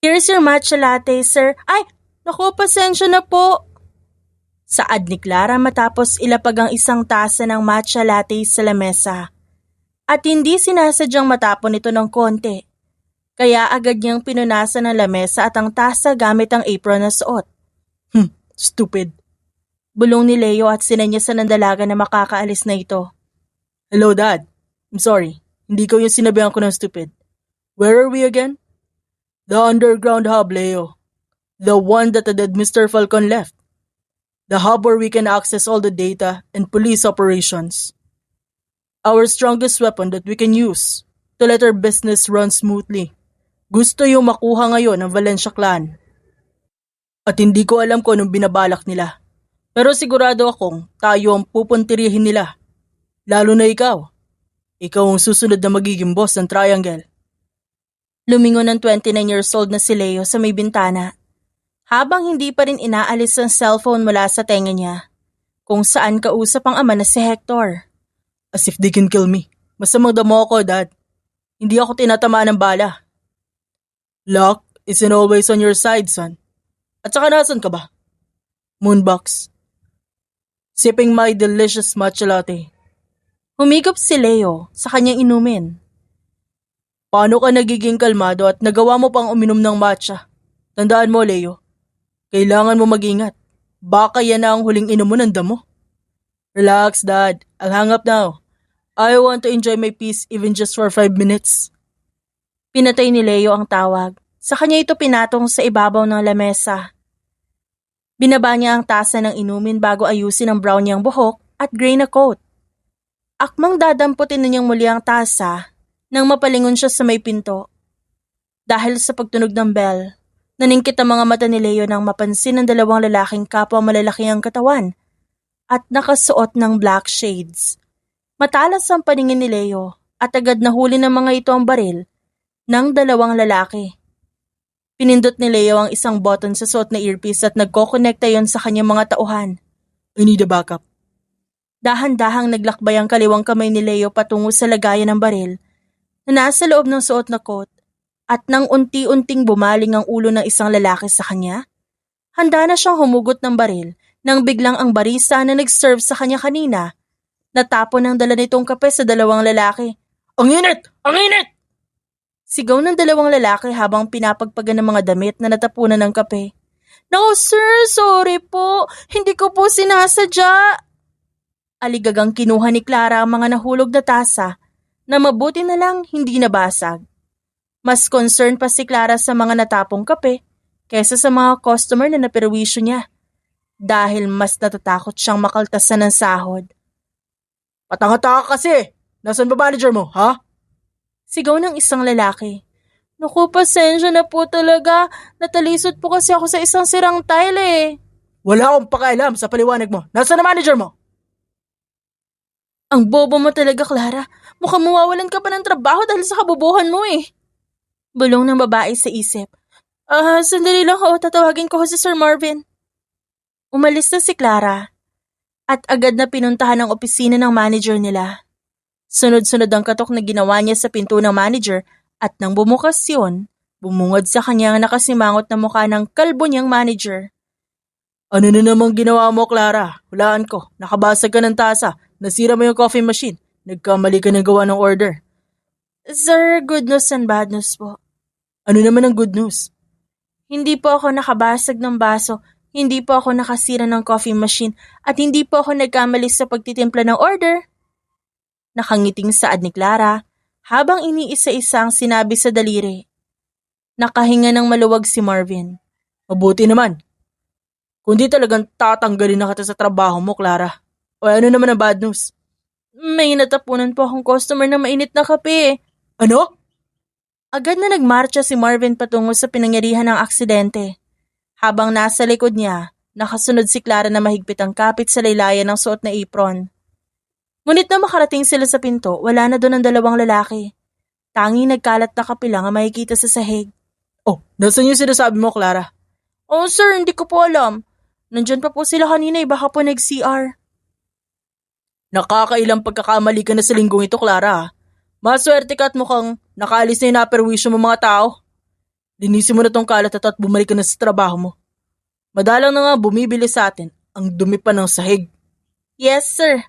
Here's your matcha latte, sir. Ay, naku, pasensya na po. Saad ni Clara matapos ilapag ang isang tasa ng matcha latte sa lamesa. At hindi sinasadyang matapon ito ng konti. Kaya agad niyang pinunasan ng lamesa at ang tasa gamit ang apron na suot. Stupid. Bulong ni Leo at sinanyasan ng dalaga na makakaalis na ito. Hello, Dad. I'm sorry. Hindi ko yung sinabihan ko ng stupid. Where are we again? The underground hub, Leo. The one that the dead Mr. Falcon left. The hub where we can access all the data and police operations. Our strongest weapon that we can use to let our business run smoothly. Gusto yung makuha ngayon ng Valencia clan. At hindi ko alam kung anong binabalak nila. Pero sigurado akong tayo ang pupuntirihin nila. Lalo na ikaw. Ikaw ang susunod na magiging boss ng Triangle. Lumingon ng 29 years old na si Leo sa may bintana. Habang hindi pa rin inaalis ang cellphone mula sa tenga niya. Kung saan kausap ang ama na si Hector. As if they can kill me. Masamang damo ako, Dad. Hindi ako tinatamaan ng bala. Luck isn't always on your side, son. At saka nasan ka ba? Moonbox. Sipping my delicious matcha latte. Humigop si Leo sa kanyang inumin. Paano ka nagiging kalmado at nagawa mo pang uminom ng matcha? Tandaan mo, Leo. Kailangan mo mag-ingat. Baka yan na ang huling inom mo ng damo. Relax, Dad. I'll hang up now. I want to enjoy my peace even just for 5 minutes. Pinatay ni Leo ang tawag. Sa kanya ito pinatong sa ibabaw ng lamesa. Binaba niya ang tasa ng inumin bago ayusin ang brown niyang buhok at gray na coat. Akmang dadamputin na niyang muli ang tasa nang mapalingon siya sa may pinto. Dahil sa pagtunog ng bell, naningkit ang mga mata ni Leo nang mapansin ng dalawang lalaking kapwa malalaki ang katawan at nakasuot ng black shades. Matalas ang paningin ni Leo at agad nahuli ng mga ito ang baril ng dalawang lalaki. Pinindot ni Leo ang isang button sa suot na earpiece at nagkokonekta yon sa kanyang mga tauhan. I need a backup. Dahan-dahang naglakbay ang kaliwang kamay ni Leo patungo sa lagayan ng baril na nasa loob ng suot na coat at nang unti-unting bumaling ang ulo ng isang lalaki sa kanya, handa na siyang humugot ng baril nang biglang ang barista na nag-serve sa kanya kanina natapon ang dala nitong kape sa dalawang lalaki. Ang init! Ang init! Sigaw ng dalawang lalaki habang pinapagpagan ng mga damit na natapunan ng kape. No sir, sorry po. Hindi ko po sinasadya. Aligagang kinuha ni Clara ang mga nahulog na tasa na mabuti na lang hindi nabasag. Mas concerned pa si Clara sa mga natapong kape kaysa sa mga customer na naperwisyo niya dahil mas natatakot siyang makaltasan ng sahod. Patanga-taka kasi! Nasaan ba manager mo, ha? Sigaw ng isang lalaki. Naku, pasensya na po talaga. Natalisod po kasi ako sa isang sirang tile eh. Wala akong pakialam sa paliwanag mo. Nasaan na manager mo? Ang bobo mo talaga, Clara. Mukhang mawawalan ka pa ng trabaho dahil sa kabubuhan mo eh. Bulong ng babae sa isip. Sandali lang ho, tatawagin ko si Sir Marvin. Umalis na si Clara at agad na pinuntahan ang opisina ng manager nila. Sunod-sunod ang katok na ginawa niya sa pinto ng manager at nang bumukas yun, bumungad sa kanya ang nakasimangot na mukha ng kalbo niyang manager. Ano na namang ginawa mo, Clara? Hulaan ko. Nakabasag ka ng tasa. Nasira mo yung coffee machine. Nagkamali ka ng gawa ng order. Sir, good news and bad news po. Ano naman ang good news? Hindi po ako nakabasag ng baso, hindi po ako nakasira ng coffee machine, at hindi po ako nagkamali sa pagtitimpla ng order. Nakangiting saad ni Clara habang iniisa-isa ang sinabi sa daliri. Nakahinga ng maluwag si Marvin. Mabuti naman. Kundi talagang tatanggalin na kita sa trabaho mo, Clara. O ano naman ang bad news? May natapunan po akong customer na mainit na kape. Ano? Agad na nagmarcha si Marvin patungo sa pinangyarihan ng aksidente. Habang nasa likod niya, nakasunod si Clara na mahigpit ang kapit sa laylayan ng suot na apron. Ngunit na makarating sila sa pinto, wala na doon ang dalawang lalaki. Tanging nagkalat na kape lang ang makikita sa sahig. Oh, nasan yung sinasabi mo, Clara? Oh sir, hindi ko po alam. Nandyan pa po sila kanina baka po nag-CR. Nakakailang pagkakamali ka na sa linggong ito, Clara. Maswerte ka at mukhang nakaalis na yung naperwisyo mo mga tao. Linisin mo na tong kalat at bumalik ka na sa trabaho mo. Madalang na nga bumibili sa atin. Ang dumi pa ng sahig. Yes, sir.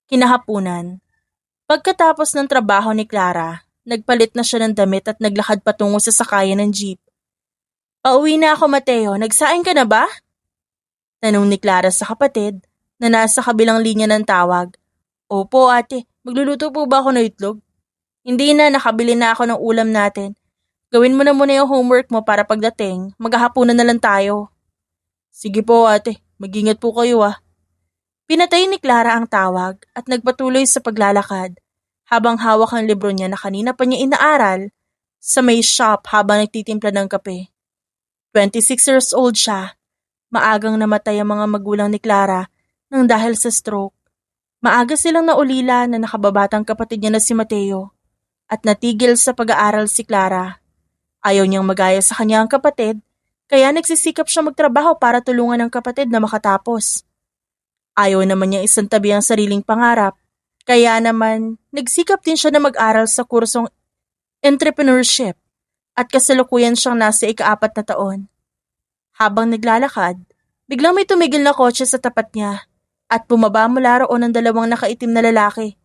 Kinahapunan. Pagkatapos ng trabaho ni Clara, nagpalit na siya ng damit at naglakad patungo sa sakayan ng jeep. Pauwi na ako, Mateo. Nagsaing ka na ba? Tanong ni Clara sa kapatid na nasa kabilang linya ng tawag. Opo, ate. Magluluto po ba ako ng itlog? Hindi na, nakabili na ako ng ulam natin. Gawin mo na muna yung homework mo para pagdating, maghahapunan na lang tayo. Sige po, ate. Mag-ingat po kayo ah. Pinatay ni Clara ang tawag at nagpatuloy sa paglalakad habang hawak ang libro niya na kanina pa niya inaaral sa may shop habang nagtitimpla ng kape. 26 years old siya. Maagang namatay ang mga magulang ni Clara nang dahil sa stroke. Maaga silang naulila na nakababatang kapatid niya na si Mateo at natigil sa pag-aaral si Clara. Ayaw niyang magaya sa kanya ang kapatid, kaya nagsisikap siya magtrabaho para tulungan ang kapatid na makatapos. Ayaw naman niya isantabi ang sariling pangarap, kaya naman nagsikap din siya na mag-aral sa kursong entrepreneurship at kasalukuyan siyang nasa ika-4 na taon. Habang naglalakad, biglang may tumigil na kotse sa tapat niya at bumaba mula roon ang 2 nakaitim na lalaki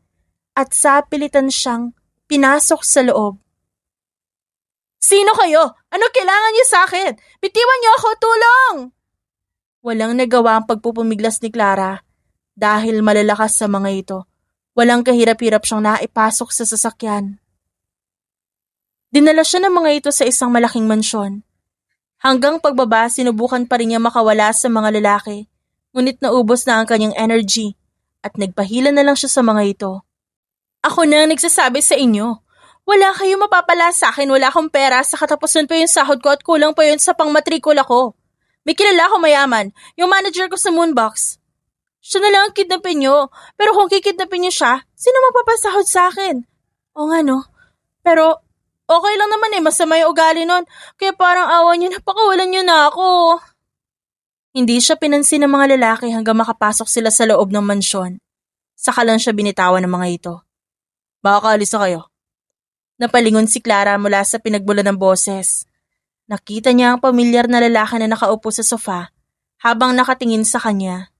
at sa pilitan siyang pinasok sa loob. Sino kayo? Ano kailangan niyo sa akin? Bitiwan niyo ako, tulong! Walang nagawa ang pagpupumiglas ni Clara dahil malalakas sa mga ito. Walang kahirap-hirap siyang naipasok sa sasakyan. Dinala siya ng mga ito sa isang malaking mansyon. Hanggang pagbaba, sinubukan pa rin niya makawala sa mga lalaki, ngunit naubos na ang kanyang energy at nagpahila na lang siya sa mga ito. Ako na ang nagsasabi sa inyo. Wala kayong mapapala sa akin, wala akong pera, sa katapusan pa yung sahod ko at kulang pa yun sa pangmatrikula ko. May kilala ako mayaman, yung manager ko sa Moonbox. Siya na lang ang kidnapin nyo, pero kung kikidnapin nyo siya, sino magpapasahod sa akin? O nga no, pero okay lang naman masama yung ugali nun, kaya parang awa nyo na pakawalan nyo na ako. Hindi siya pinansin ng mga lalaki hanggang makapasok sila sa loob ng mansyon. Saka lang siya binitawan ng mga ito. Baka kaalis na kayo. Napalingon si Clara mula sa pinagbulan ng boses. Nakita niya ang pamilyar na lalaki na nakaupo sa sofa habang nakatingin sa kanya.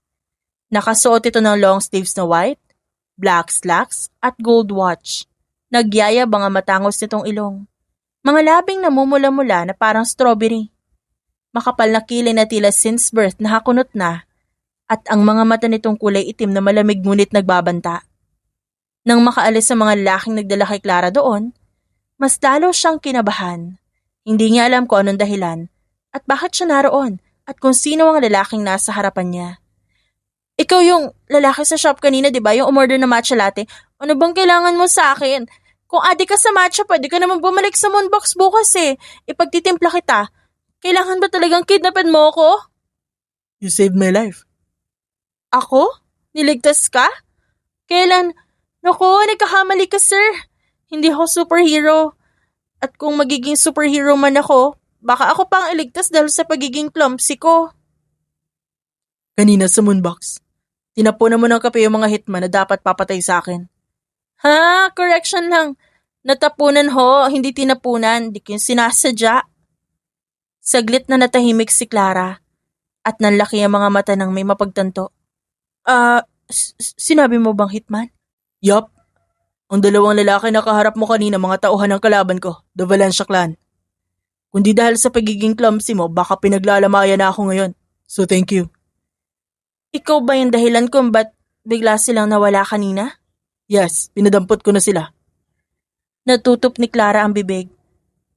Nakasuot ito ng long sleeves na white, black slacks at gold watch. Nagyayabang ang matangos nitong ilong. Mga labing namumula-mula na parang strawberry. Makapal na kilay na tila since birth na hakunot na at ang mga mata nitong kulay itim na malamig ngunit nagbabanta. Nang makaalis sa mga lalaking nagdala kay Clara doon, mas lalo siyang kinabahan. Hindi niya alam kung anong dahilan at bakit siya naroon at kung sino ang lalaking nasa harapan niya. Ikaw yung lalaki sa shop kanina, di ba? Yung umorder na matcha latte. Ano bang kailangan mo sa akin? Kung adik ka sa matcha, pwede ka naman bumalik sa Moonbox bukas Ipagtitimpla kita. Kailangan ba talagang kidnapin mo ako? You saved my life. Ako? Niligtas ka? Kailan? Naku, nagkakamali ka, sir. Hindi ako superhero. At kung magiging superhero man ako, baka ako pang iligtas dahil sa pagiging clumsy ko. Kanina sa Moonbox, tinapunan mo ng kape yung mga hitman na dapat papatay sa akin. Ha? Correction lang. Natapunan ho, hindi tinapunan. Di ko yung sinasadya. Saglit na natahimik si Clara at nanlaki ang mga mata ng may mapagtanto. Sinabi mo bang hitman? Yup. Ang 2 lalaki na kaharap mo kanina mga tauhan ng kalaban ko, the Valencia clan. Kundi dahil sa pagiging clumsy mo, baka pinaglalamayan na ako ngayon. So thank you. Ikaw ba yung dahilan kung ba't bigla silang nawala kanina? Yes, pinadampot ko na sila. Natutup ni Clara ang bibig.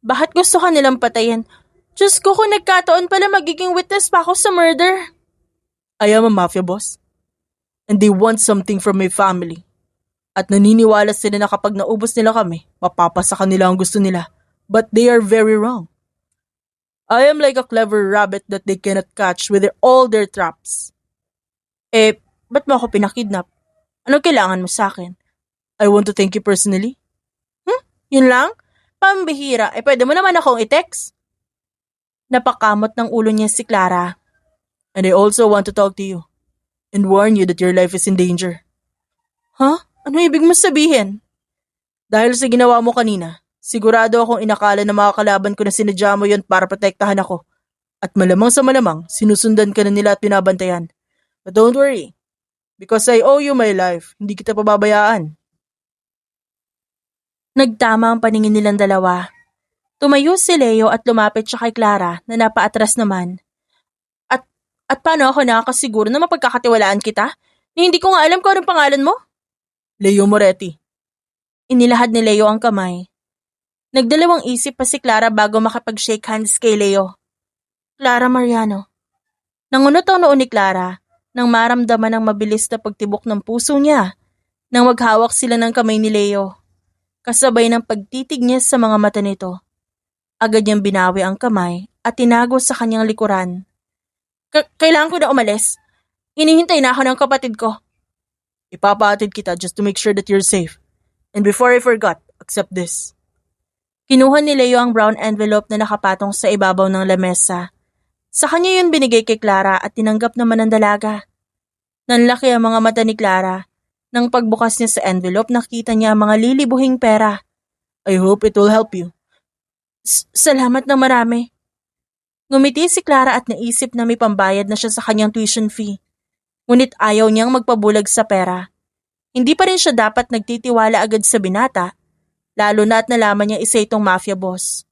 Bakit gusto ka nilang patayin? Diyos ko, kung nagkataon pala magiging witness pa ako sa murder. I am a mafia boss. And they want something from my family. At naniniwala sila na kapag naubos nila kami, mapapasa kanila ang gusto nila. But they are very wrong. I am like a clever rabbit that they cannot catch with all their traps. Ba't mo ako pinakidnap? Ano kailangan mo sa akin? I want to thank you personally. Yun lang? Pambihira, pwede mo naman akong i-text. Napakamot ng ulo niya si Clara. And I also want to talk to you and warn you that your life is in danger. Huh? Ano ibig mo sabihin? Dahil sa ginawa mo kanina, Sigurado akong inakala ng mga kalaban ko na sinadya mo yun para protektahan ako. At malamang sa malamang, sinusundan ka na nila at binabantayan. But don't worry, because I owe you my life, hindi kita pababayaan. Nagtama ang paningin nilang dalawa. Tumayo si Leo at lumapit siya kay Clara na napaatras naman. At paano ako nakakasiguro na mapagkakatiwalaan kita? Ni hindi ko nga alam kung anong pangalan mo. Leo Moretti. Inilahad ni Leo ang kamay. Nagdalawang isip pa si Clara bago makapag-shake hands kay Leo. Clara Mariano. Nangunot ang noon ni Clara nang maramdaman ang mabilis na pagtibok ng puso niya nang maghawak sila ng kamay ni Leo. Kasabay ng pagtitig niya sa mga mata nito. Agad niyang binawi ang kamay at tinago sa kanyang likuran. Kailangan ko na umalis. Hinihintay na ako ng kapatid ko. Ipapaatid kita just to make sure that you're safe. And before I forgot, accept this. Kinuha ni Leo ang brown envelope na nakapatong sa ibabaw ng lamesa. Sa kanya yun binigay kay Clara at tinanggap naman ng dalaga. Nanlaki ang mga mata ni Clara. Nang pagbukas niya sa envelope, nakita niya ang mga lilibuhing pera. I hope it will help you. Salamat na marami. Ngumiti si Clara at naisip na may pambayad na siya sa kanyang tuition fee. Ngunit ayaw niyang magpabulag sa pera. Hindi pa rin siya dapat nagtitiwala agad sa binata, lalo na at nalaman niya isa itong mafia boss.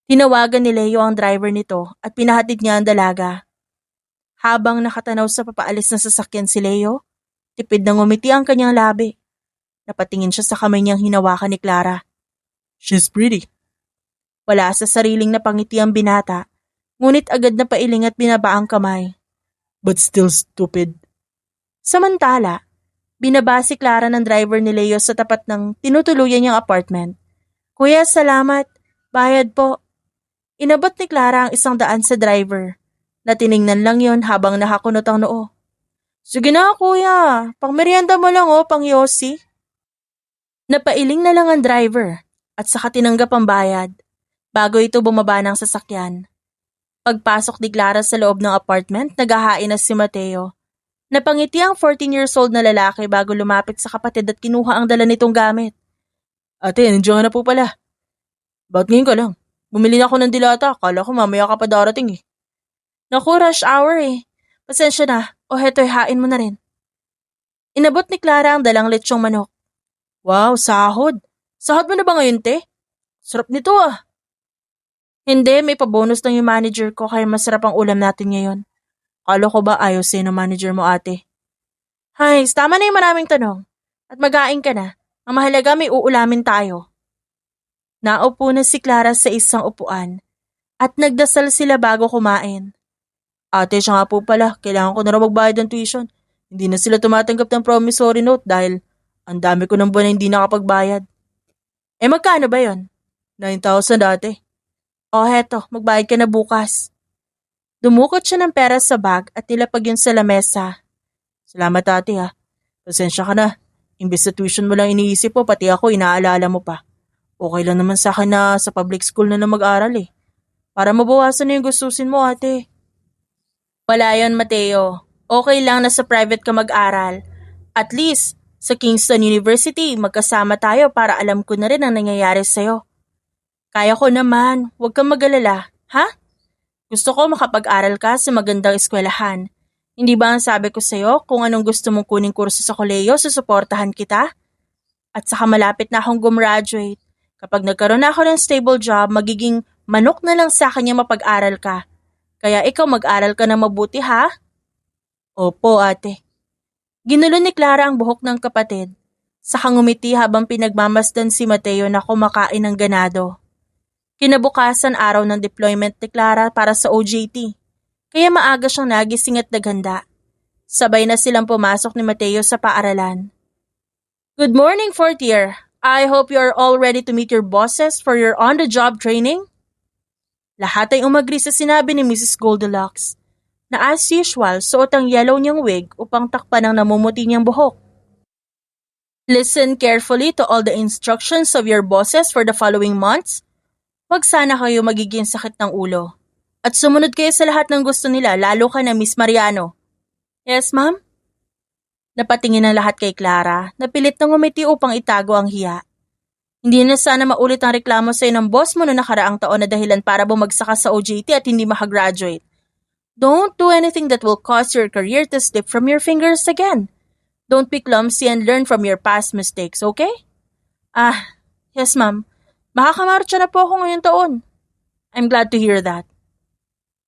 Tinawagan ni Leo ang driver nito at pinahatid niya ang dalaga. Habang nakatanaw sa papaalis ng sasakyan si Leo, tipid na ngumiti ang kanyang labi. Napatingin siya sa kamay niyang hinawakan ni Clara. She's pretty. Wala sa sariling napangiti ang binata, ngunit agad na pailing at binaba ang kamay. But still stupid. Samantala, binaba si Clara ng driver ni Leo sa tapat ng tinutuluyan niyang apartment. Kuya, salamat. Bayad po. Inabot ni Clara ang 100 sa driver, na tiningnan lang yon habang nakakunot ang noo. Sige na kuya, pang merienda mo lang pang yosi. Napailing na lang ang driver at saka tinanggap ang bayad bago ito bumaba ng sasakyan. Pagpasok ni Clara sa loob ng apartment, naghahain na si Mateo. Napangiti ang 14 years old na lalaki bago lumapit sa kapatid at kinuha ang dala nitong gamit. Ate, nandiyan ka na po pala. Ba't ngayon ka lang? Bumili na ako ng dilata, akala ko mamaya ka pa darating eh. Naku, rush hour eh. Pasensya na, o heto'y hain mo na rin. Inabot ni Clara ang dalang letsyong manok. Wow, sahod. Sahod mo na ba ngayon, te? Sarap nito ah. Hindi, may pabonus ng yung manager ko kaya masarap ang ulam natin ngayon. Kala ko ba ayaw sa'yo ng manager mo ate? Hay, tama na yung maraming tanong. At mag-aing ka na. Ang mahalaga may uulamin tayo. Naupo na si Clara sa isang upuan at nagdasal sila bago kumain. Ate, siya nga po pala, kailangan ko na raw magbayad ng tuition. Hindi na sila tumatanggap ng promissory note dahil ang dami ko ng buwan na hindi nakapagbayad. Magkano ba yon? 9,000 ate. O heto, magbayad ka na bukas. Dumukot siya ng pera sa bag at nilapag yun sa lamesa. Salamat ate ha. Pasensya ka na. Imbes sa tuition mo lang iniisip mo, pati ako inaalala mo pa. Okay lang naman sa akin na sa public school na mag-aral eh. Para mabawasan na yung gustusin mo ate. Wala yon, Mateo. Okay lang na sa private ka mag-aral. At least, sa Kingston University, magkasama tayo para alam ko na rin ang nangyayari sa'yo. Kaya ko naman, huwag kang mag-alala, ha? Gusto ko makapag-aral ka sa magandang eskwelahan. Hindi ba ang sabi ko sa'yo kung anong gusto mong kuning kurso sa koleyo, susuportahan kita? At saka malapit na akong gumraduate. Kapag nagkaroon na ako ng stable job, magiging manok na lang sa akin yung mapag-aral ka. Kaya ikaw mag-aral ka na mabuti ha? Opo ate. Ginulo ni Clara ang buhok ng kapatid. Saka ngumiti habang pinagmamasdan si Mateo na kumakain ng ganado. Kinabukasan araw ng deployment ni Clara para sa OJT, kaya maaga siyang nagising at naghanda. Sabay na silang pumasok ni Mateo sa paaralan. Good morning, fourth year. I hope you are all ready to meet your bosses for your on-the-job training. Lahat ay umagri sa sinabi ni Mrs. Goldilocks, na as usual suot ang yellow niyang wig upang takpan ang namumuti niyang buhok. Listen carefully to all the instructions of your bosses for the following months. Huwag sana kayo magiging sakit ng ulo. At sumunod kayo sa lahat ng gusto nila, lalo ka na Miss Mariano. Yes, ma'am? Napatingin ang lahat kay Clara, na pilit na ngumiti upang itago ang hiya. Hindi na sana maulit ang reklamo sa'yo ng boss mo noong nakaraang taon na dahilan para bumagsak ka sa OJT at hindi makagraduate. Don't do anything that will cause your career to slip from your fingers again. Don't be clumsy and learn from your past mistakes, okay? Yes ma'am. Makakamarcha na po ako ngayong taon. I'm glad to hear that.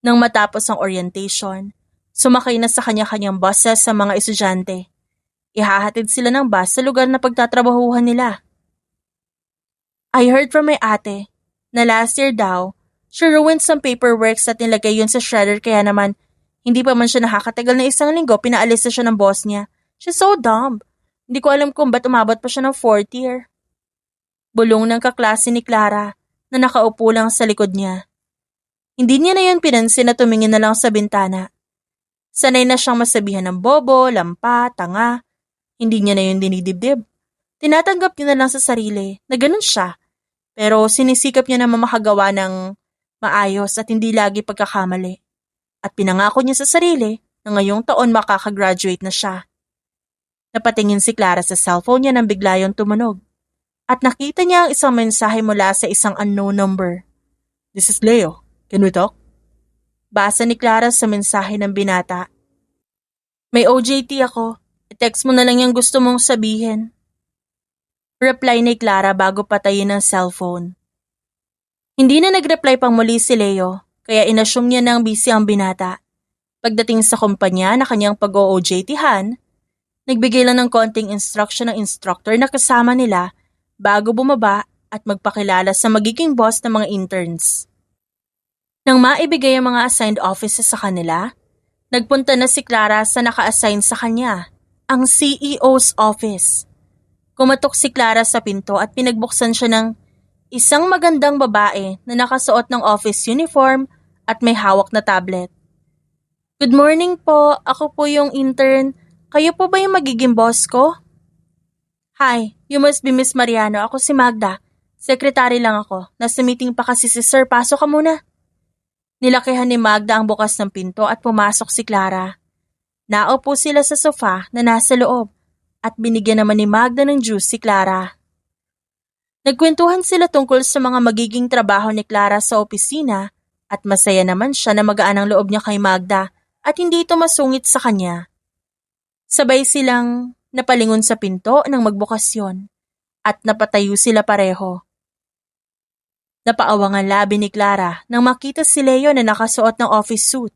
Nang matapos ang orientation, sumakay na sa kanya-kanyang buses sa mga estudyante. Ihahatid sila ng bus sa lugar na pagtatrabahuhan nila. I heard from my ate na last year daw, she ruined some paperworks at nilagay yun sa shredder kaya naman hindi pa man siya nakakatagal na 1 linggo pinaalis na siya ng boss niya. She's so dumb. Hindi ko alam kung ba't umabot pa siya ng 4th year. Bulong ng kaklase ni Clara na nakaupo lang sa likod niya. Hindi niya na yun pinansin na tumingin na lang sa bintana. Sanay na siyang masabihan ng bobo, lampa, tanga. Hindi niya na yun dinidibdib. Tinatanggap niya na lang sa sarili na ganun siya. Pero sinisikap niya na makagawa ng maayos at hindi lagi pagkakamali. At pinangako niya sa sarili na ngayong taon makakagraduate na siya. Napatingin si Clara sa cellphone niya nang bigla yung tumunog. At nakita niya ang isang mensahe mula sa isang unknown number. This is Leo. Can we talk? Basa ni Clara sa mensahe ng binata. May OJT ako. I-text mo na lang yung gusto mong sabihin. Reply ni Clara bago patayin ang cellphone. Hindi na nag-reply pang muli si Leo, kaya inassume niya nang busy ang binata. Pagdating sa kumpanya na kanyang pag-OJT-han, nagbigay lang ng konting instruction ng instructor na kasama nila bago bumaba at magpakilala sa magiging boss ng mga interns. Nang maibigay ang mga assigned offices sa kanila, nagpunta na si Clara sa naka-assign sa kanya, ang CEO's office. Kumatok si Clara sa pinto at pinagbuksan siya ng isang magandang babae na nakasuot ng office uniform at may hawak na tablet. Good morning po, ako po yung intern. Kayo po ba yung magiging boss ko? Hi, you must be Miss Mariano. Ako si Magda. Secretary lang ako. Nasa meeting pa kasi si Sir. Pasok ka muna. Nilakihan ni Magda ang bukas ng pinto at pumasok si Clara. Naupo sila sa sofa na nasa loob at binigyan naman ni Magda ng juice si Clara. Nagkwentuhan sila tungkol sa mga magiging trabaho ni Clara sa opisina at masaya naman siya na magaan ang loob niya kay Magda at hindi ito masungit sa kanya. Sabay silang napalingon sa pinto nang magbukas yun at napatayo sila pareho. Napaawang ang labi ni Clara nang makita si Leo na nakasuot ng office suit.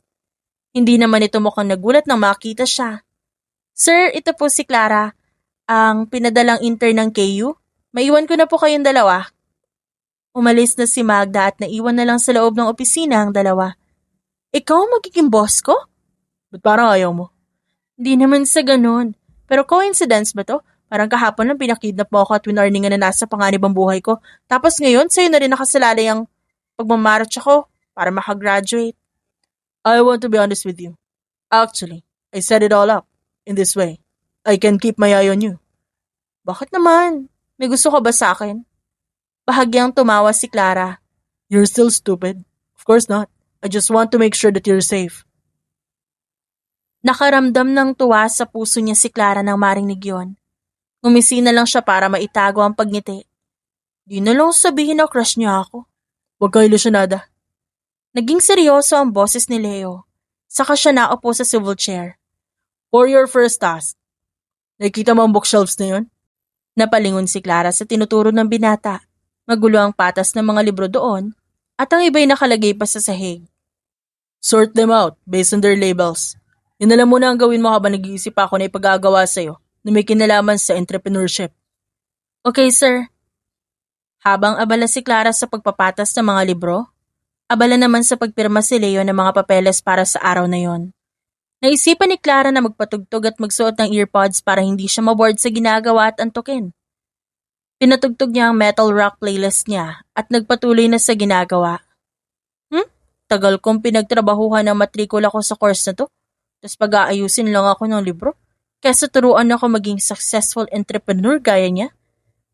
Hindi naman ito mukhang nagulat nang makita siya. Sir, ito po si Clara, ang pinadalang intern ng KU. Maiwan ko na po kayong dalawa. Umalis na si Magda at naiwan na lang sa loob ng opisina ang dalawa. Ikaw ang magiging boss ko? Ba't parang ayaw mo? Di naman sa ganun. Pero coincidence ba to? Parang kahapon lang pinakidnap mo ako at winarningan na nasa panganib ang buhay ko. Tapos ngayon, sa'yo na rin nakasalalay ang pagmamarch ako para makagraduate. I want to be honest with you. Actually, I set it all up. In this way, I can keep my eye on you. Bakit naman? May gusto ka ba sa akin? Bahagyang tumawa si Clara. You're still stupid. Of course not. I just want to make sure that you're safe. Nakaramdam ng tuwa sa puso niya si Clara nang marinig yon. Ngumisi na lang siya para maitago ang pagngiti. Di na lang sabihin na crush niya ako. Huwag ka ilusyonada. Naging seryoso ang boses ni Leo. Saka siya naupo sa swivel chair. For your first task, nakikita mo ang bookshelves na yun? Napalingon si Clara sa tinuturo ng binata. Magulo ang patas ng mga libro doon at ang iba'y nakalagay pa sa sahig. Sort them out based on their labels. Yun na lang muna ang gawin mo habang nag-iisip ako na ipagagawa sa'yo na may kinalaman sa entrepreneurship. Okay, sir. Habang abala si Clara sa pagpapatas ng mga libro, abala naman sa pagpirma si Leo ng mga papeles para sa araw na yon. Naisipan ni Clara na magpatugtog at magsuot ng earpods para hindi siya maboard sa ginagawa at antukin. Pinatugtog niya ang metal rock playlist niya at nagpatuloy na sa ginagawa. Tagal kong pinagtrabahuhan ang matrikula ko sa course na to. Tapos pag-aayusin lang ako ng libro. Kesa turuan ako maging successful entrepreneur gaya niya.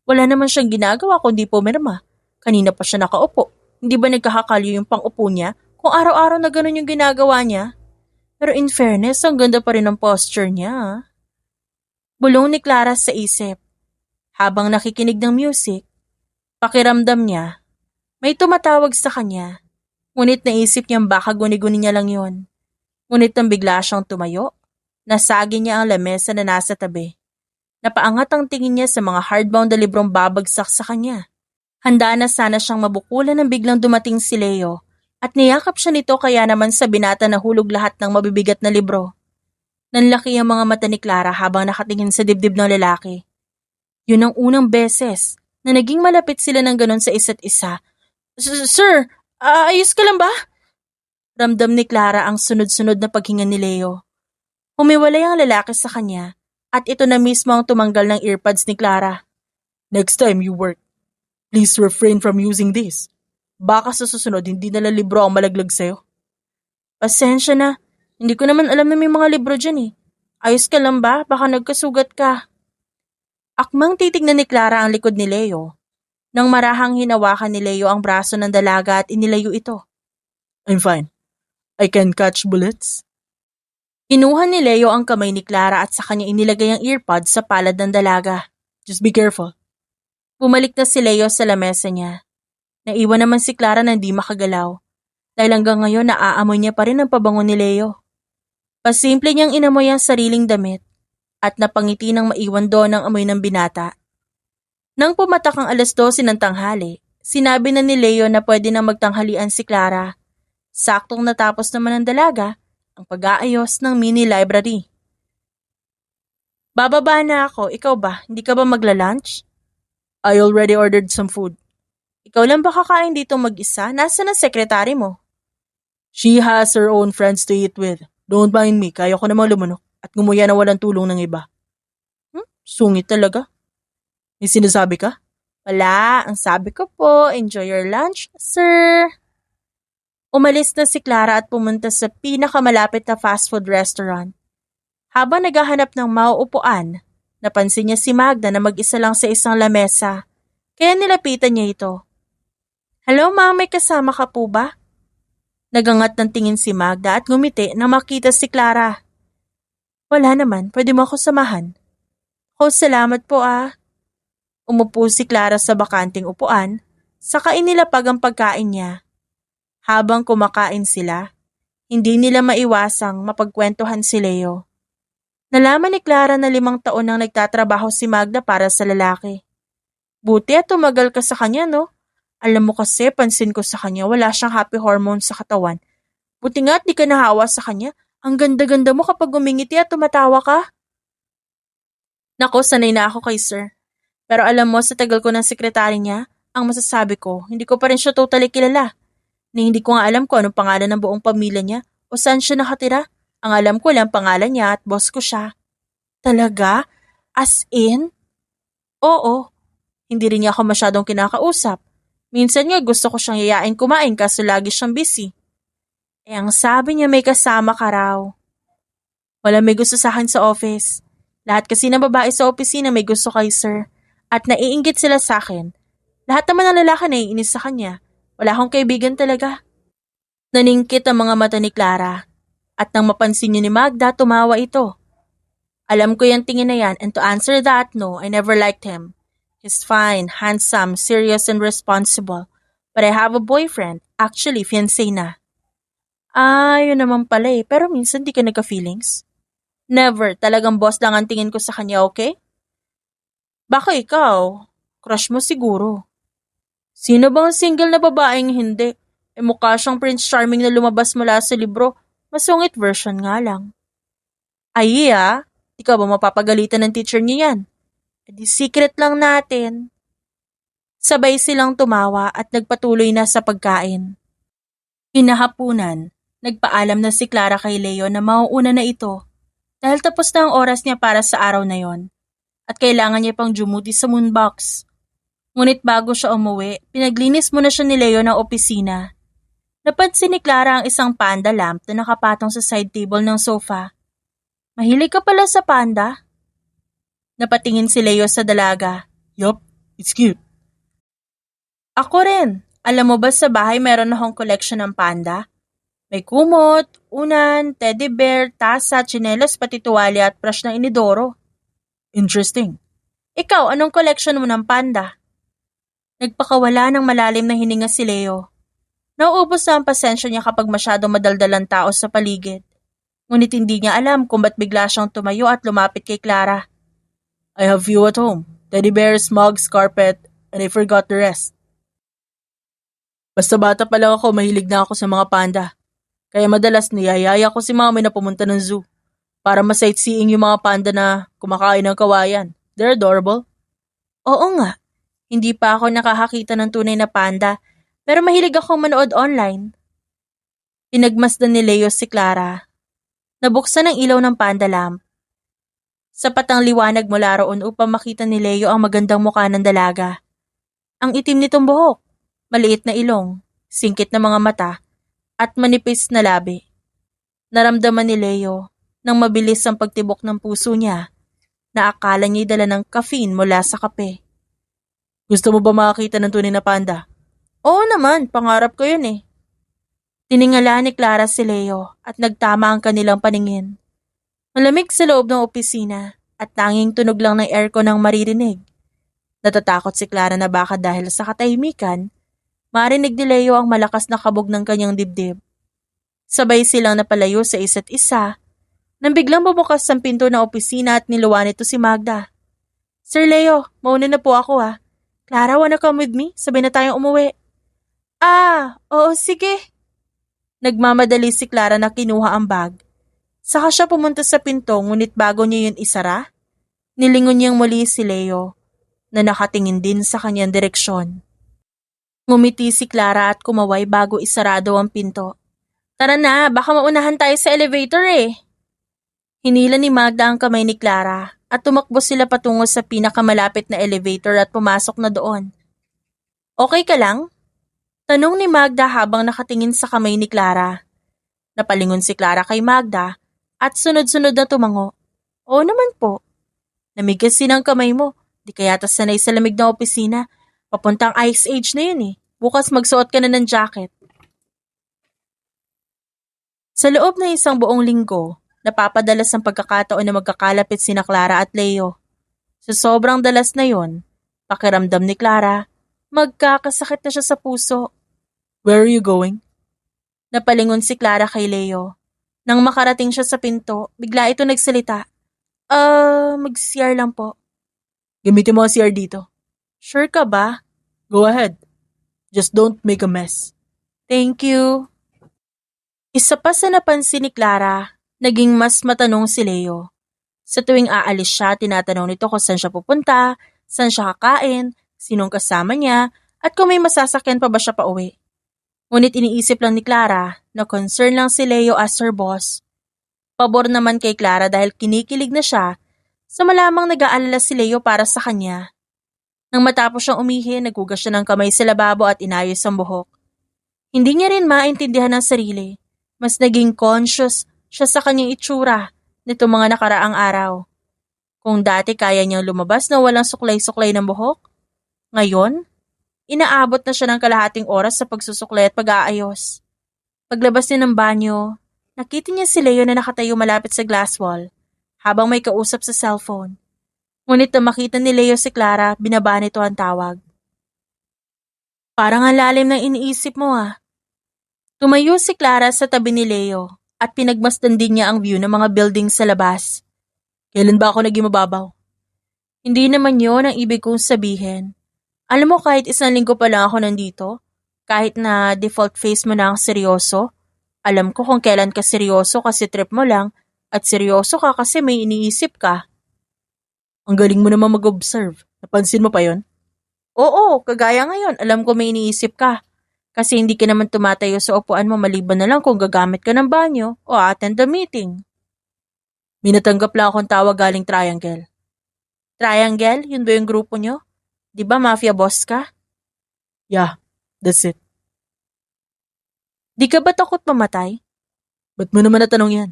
Wala naman siyang ginagawa kundi pumirma. Kanina pa siya nakaupo. Hindi ba nagkakakalyo yung pang-upo niya kung araw-araw na ganun yung ginagawa niya? Pero in fairness, ang ganda pa rin ng posture niya. Bulong ni Clara sa isip. Habang nakikinig ng music, Pakiramdam niya, may tumatawag sa kanya. Ngunit naisip niyang baka guni-guni niya lang yun. Ngunit nang bigla siyang tumayo, nasagi niya ang lamesa na nasa tabi. Napaangat ang tingin niya sa mga hardbound na librong babagsak sa kanya. Handa na sana siyang mabukulan nang biglang dumating si Leo at niyakap siya nito kaya naman sa binata na hulog lahat ng mabibigat na libro. Nanlaki ang mga mata ni Clara habang nakatingin sa dibdib ng lalaki. Yun ang unang beses na naging malapit sila ng ganon sa isa't isa. Sir, ayos ka lang ba? Ramdam ni Clara ang sunod-sunod na paghinga ni Leo. Humiwalay ang lalaki sa kanya at ito na mismo ang tumanggal ng earpads ni Clara. Next time you work, please refrain from using this. Baka sa susunod hindi na libro ang malaglag sa'yo. Pasensya na, hindi ko naman alam na may mga libro dyan eh. Ayos ka lang ba? Baka nagkasugat ka. Akmang titignan ni Clara ang likod ni Leo. Nang marahang hinawakan ni Leo ang braso ng dalaga at inilayo ito. I'm fine. I can catch bullets. Kinuha ni Leo ang kamay ni Clara at sa kanya inilagay ang earpod sa palad ng dalaga. Just be careful. Bumalik na si Leo sa lamesa niya. Naiwan naman si Clara na hindi makagalaw. Dahil hanggang ngayon naaamoy niya pa rin ang pabango ni Leo. Pasimple niyang inamoy ang sariling damit at napangiti ng maiwan doon ang amoy ng binata. Nang pumatak ang 12:00 ng tanghali, sinabi na ni Leo na pwede na magtanghalian si Clara. Saktong natapos naman ng dalaga ang pag-aayos ng mini library. Bababa na ako, ikaw ba? Hindi ka ba magla-lunch? I already ordered some food. Ikaw lang ba kakain dito mag-isa? Nasaan ang sekretary mo? She has her own friends to eat with. Don't mind me, kaya ko namang lumunok at ngumuya na walang tulong ng iba. Sungit talaga. May sinasabi ka? Wala, ang sabi ko po, enjoy your lunch, sir. Umalis na si Clara at pumunta sa pinakamalapit na fast food restaurant. Habang naghahanap ng mauupuan, napansin niya si Magda na mag-isa lang sa isang lamesa. Kaya nilapitan niya ito. Hello ma'am, may kasama ka po ba? Nagangat ng tingin si Magda at ngumiti nang makita si Clara. Wala naman, pwede mo ako samahan. Salamat po ah. Umupo si Clara sa bakanting upuan, saka inilapag ang pagkain niya. Habang kumakain sila, hindi nila maiwasang mapagkwentuhan si Leo. Nalaman ni Clara na 5 taon nang nagtatrabaho si Magda para sa lalaki. Buti at tumagal ka sa kanya, no? Alam mo kasi, pansin ko sa kanya, wala siyang happy hormone sa katawan. Buti nga at di ka nahawa sa kanya. Ang ganda-ganda mo kapag umingiti at tumatawa ka. Nako, sanay na ako kay sir. Pero alam mo, sa tagal ko ng sekretary niya, ang masasabi ko, hindi ko pa rin siya totally kilala. Ni hindi ko nga alam kung anong pangalan ng buong pamilya niya o saan siya nakatira. Ang alam ko lang pangalan niya at boss ko siya. Talaga? As in? Oo. Hindi rin niya ako masyadong kinakausap. Minsan nga gusto ko siyang yayain kumain kaso lagi siyang busy. Ang sabi niya may kasama ka raw. Wala may gusto sa akin sa office. Lahat kasi ng babae sa opisina may gusto kay sir. At naiinggit sila sa akin. Lahat naman ng lalaki naiinis sa kanya. Wala akong kaibigan talaga. Naningkit ang mga mata ni Clara. At nang mapansin niya ni Magda, tumawa ito. Alam ko yung tingin na yan and to answer that, no, I never liked him. He's fine, handsome, serious and responsible. But I have a boyfriend. Actually, fiancé na. Yun naman pala eh. Pero minsan di ka nagka-feelings. Never. Talagang boss lang ang tingin ko sa kanya, okay? Baka ikaw. Crush mo siguro. Sino bang single na babaeng hindi? Mukha siyang Prince Charming na lumabas mula sa libro. Masungit version nga lang. Ay, di ka ba mapapagalitan ng teacher niya yan? Di secret lang natin. Sabay silang tumawa at nagpatuloy na sa pagkain. Hinahapunan, nagpaalam na si Clara kay Leo na mauuna na ito dahil tapos na ang oras niya para sa araw na yon at kailangan niya pang dumuti sa moonbox. Ngunit bago siya umuwi, pinaglinis muna siya ni Leo ng opisina. Napansin ni Clara ang isang panda lamp na nakapatong sa side table ng sofa. Mahilig ka pala sa panda? Napatingin si Leo sa dalaga. Yup, it's cute. Ako rin. Alam mo ba sa bahay meron akong collection ng panda? May kumot, unan, teddy bear, tasa, tsinelas, pati tuwalya at brush ng inidoro. Interesting. Ikaw, anong collection mo ng panda? Nagpakawala ng malalim na hininga si Leo. Nauubos na ang pasensya niya kapag masyadong madaldalang tao sa paligid. Ngunit hindi niya alam kung ba't bigla siyang tumayo at lumapit kay Clara. I have you at home. Teddy bears, mugs, carpet, and I forgot the rest. Basta bata pa lang ako, mahilig na ako sa mga panda. Kaya madalas niyayaya ko si mami na pumunta ng zoo para ma-sightseeing yung mga panda na kumakain ng kawayan. They're adorable. Oo nga, hindi pa ako nakakakita ng tunay na panda, pero mahilig akong manood online. Pinagmasdan ni Leo si Clara. Nabuksan ang ilaw ng panda lamp. Sapat ang liwanag mula roon upang makita ni Leo ang magandang mukha ng dalaga. Ang itim nitong buhok, maliit na ilong, singkit na mga mata, at manipis na labi. Naramdaman ni Leo nang mabilis ang pagtibok ng puso niya na akala niya'y dala ng caffeine mula sa kape. Gusto mo ba makakita ng tunay na panda? Oo naman, pangarap ko yun eh. Tiningala ni Clara si Leo at nagtama ang kanilang paningin. Malamig sa loob ng opisina at tanging tunog lang ng aircon ang maririnig. Natatakot si Clara na baka dahil sa katahimikan, marinig ni Leo ang malakas na kabog ng kanyang dibdib. Sabay silang napalayo sa isa't isa nang biglang bumukas ang pinto ng opisina at niluwan nito si Magda. Sir Leo, mauna na po ako ah. Clara, wanna come with me? Sabay na tayong umuwi. Oo sige. Nagmamadali si Clara na kinuha ang bag. Saka siya pumunta sa pinto ngunit bago niya yun isara, nilingon niyang muli si Leo na nakatingin din sa kanyang direksyon. Ngumiti si Clara at kumaway bago isarado ang pinto. Tara na, baka maunahan tayo sa elevator eh. Hinila ni Magda ang kamay ni Clara at tumakbo sila patungo sa pinakamalapit na elevator at pumasok na doon. Okay ka lang? Tanong ni Magda habang nakatingin sa kamay ni Clara. Napalingon si Clara kay Magda at sunod-sunod na tumango. Oo naman po. Namigas din ang kamay mo. Di kaya yata sanay sa lamig na opisina. Papuntang ice age na yun eh. Bukas magsuot ka na ng jacket. Sa loob ng isang buong linggo, napapadalas ang pagkakataon na magkakalapit sina Clara at Leo. Sa sobrang dalas na yon, pakiramdam ni Clara, magkakasakit na siya sa puso. Where are you going? Napalingon si Clara kay Leo. Nang makarating siya sa pinto, bigla ito nagsalita. Mag-CR lang po. Gamitin mo ang CR dito. Sure ka ba? Go ahead. Just don't make a mess. Thank you. Isa pa sa napansin ni Clara, naging mas matanong si Leo. Sa tuwing aalis siya, tinatanong nito kung saan siya pupunta, saan siya kakain, sinong kasama niya, at kung may masasakyan pa ba siya pauwi. Ngunit iniisip lang ni Clara na concern lang si Leo as her boss. Pabor naman kay Clara dahil kinikilig na siya sa malamang nag-aalala si Leo para sa kanya. Nang matapos siyang umihi, naghugas siya ng kamay sa lababo at inayos ang buhok. Hindi niya rin maintindihan ang sarili. Mas naging conscious siya sa kanyang itsura nito mga nakaraang araw. Kung dati kaya niyang lumabas na walang suklay-suklay ng buhok, ngayon, inaabot na siya ng kalahating oras sa pagsusuklay at pag-aayos. Paglabas niya ng banyo, nakita niya si Leo na nakatayo malapit sa glass wall habang may kausap sa cellphone. Ngunit na makita ni Leo si Clara, binaba nito ang tawag. Parang ang lalim ng iniisip mo ah. Tumayo si Clara sa tabi ni Leo at pinagmasdan din niya ang view ng mga building sa labas. Kailan ba ako naging mababaw? Hindi naman yon ang ibig kong sabihin. Alam mo kahit isang linggo pa lang ako nandito, kahit na default face mo na ang seryoso, alam ko kung kailan ka seryoso kasi trip mo lang at seryoso ka kasi may iniisip ka. Ang galing mo naman mag-observe. Napansin mo pa yon? Oo, kagaya ngayon, alam ko may iniisip ka. Kasi hindi ka naman tumatayo sa upuan mo maliban na lang kung gagamit ka ng banyo o attend the meeting. May natanggap lang akong tawag galing Triangle. Triangle? Yun ba yung grupo nyo? Di ba mafia boss ka? Yeah, that's it. Di ka ba takot mamatay? Ba't mo naman natanong yan?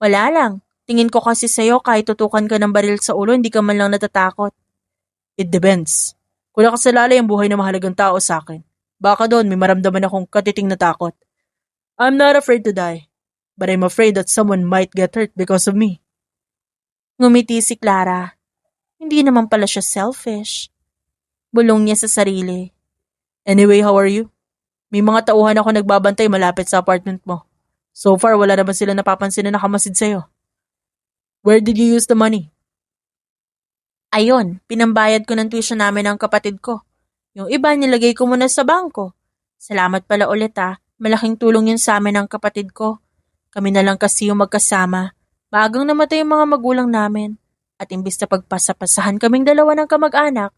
Wala lang. Tingin ko kasi sa'yo kahit tutukan ka ng baril sa ulo, hindi ka man lang natatakot. It depends. Kung nakasalalay ang buhay ng mahalagang tao sa akin, baka doon may maramdaman akong katiting na takot. I'm not afraid to die, but I'm afraid that someone might get hurt because of me. Ngumiti si Clara. Hindi naman pala siya selfish. Bulong niya sa sarili. Anyway, how are you? May mga tauhan ako nagbabantay malapit sa apartment mo. So far, wala naman sila napapansin na nakamasid sa'yo. Where did you use the money? Ayon, pinambayad ko ng tuition namin ng kapatid ko. Yung iba nilagay ko muna sa bangko. Salamat pala ulit malaking tulong yun sa amin ng kapatid ko. Kami na lang kasi yung magkasama. Maagang namatay yung mga magulang namin. At imbis na pagpasapasahan kaming dalawa ng kamag-anak,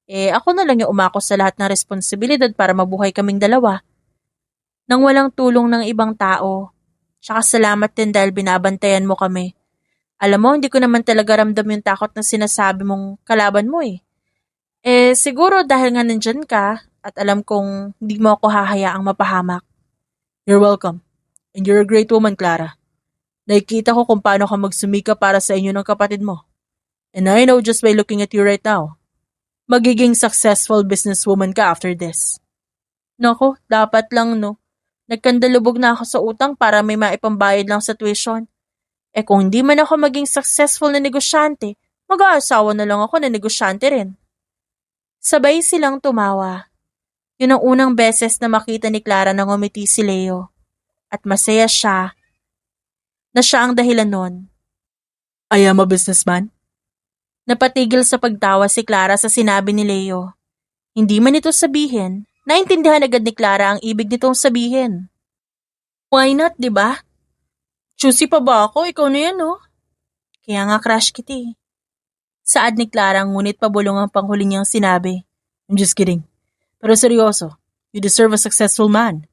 ako na lang yung umako sa lahat ng responsibilidad para mabuhay kaming dalawa. Nang walang tulong ng ibang tao. Tsaka salamat din dahil binabantayan mo kami. Alam mo, hindi ko naman talaga ramdam yung takot na sinasabi mong kalaban mo . Siguro dahil nga nandyan ka at alam kong hindi mo ako hahayaang mapahamak. You're welcome. And you're a great woman, Clara. Nakikita ko kung paano ka magsumika para sa inyo ng kapatid mo. And I know just by looking at you right now, magiging successful businesswoman ka after this. Nako, dapat lang no. Nagkandalubog na ako sa utang para may maipambayad lang sa tuition. Kung hindi man ako maging successful na negosyante, mag-aasawa na lang ako na negosyante rin. Sabay silang tumawa. Yun ang unang beses na makita ni Clara na ngumiti si Leo. At masaya siya na siya ang dahilan nun. I am a businessman. Napatigil sa pagtawa si Clara sa sinabi ni Leo. Hindi man ito sabihin, naintindihan agad ni Clara ang ibig nitong sabihin. Why not, di ba? Choosy pa ba ako? Ikaw na yan, no? Kaya nga crush kita . Saad ni Clara ngunit pabulong ang panghuli niyang sinabi. I'm just kidding. Pero seryoso, you deserve a successful man.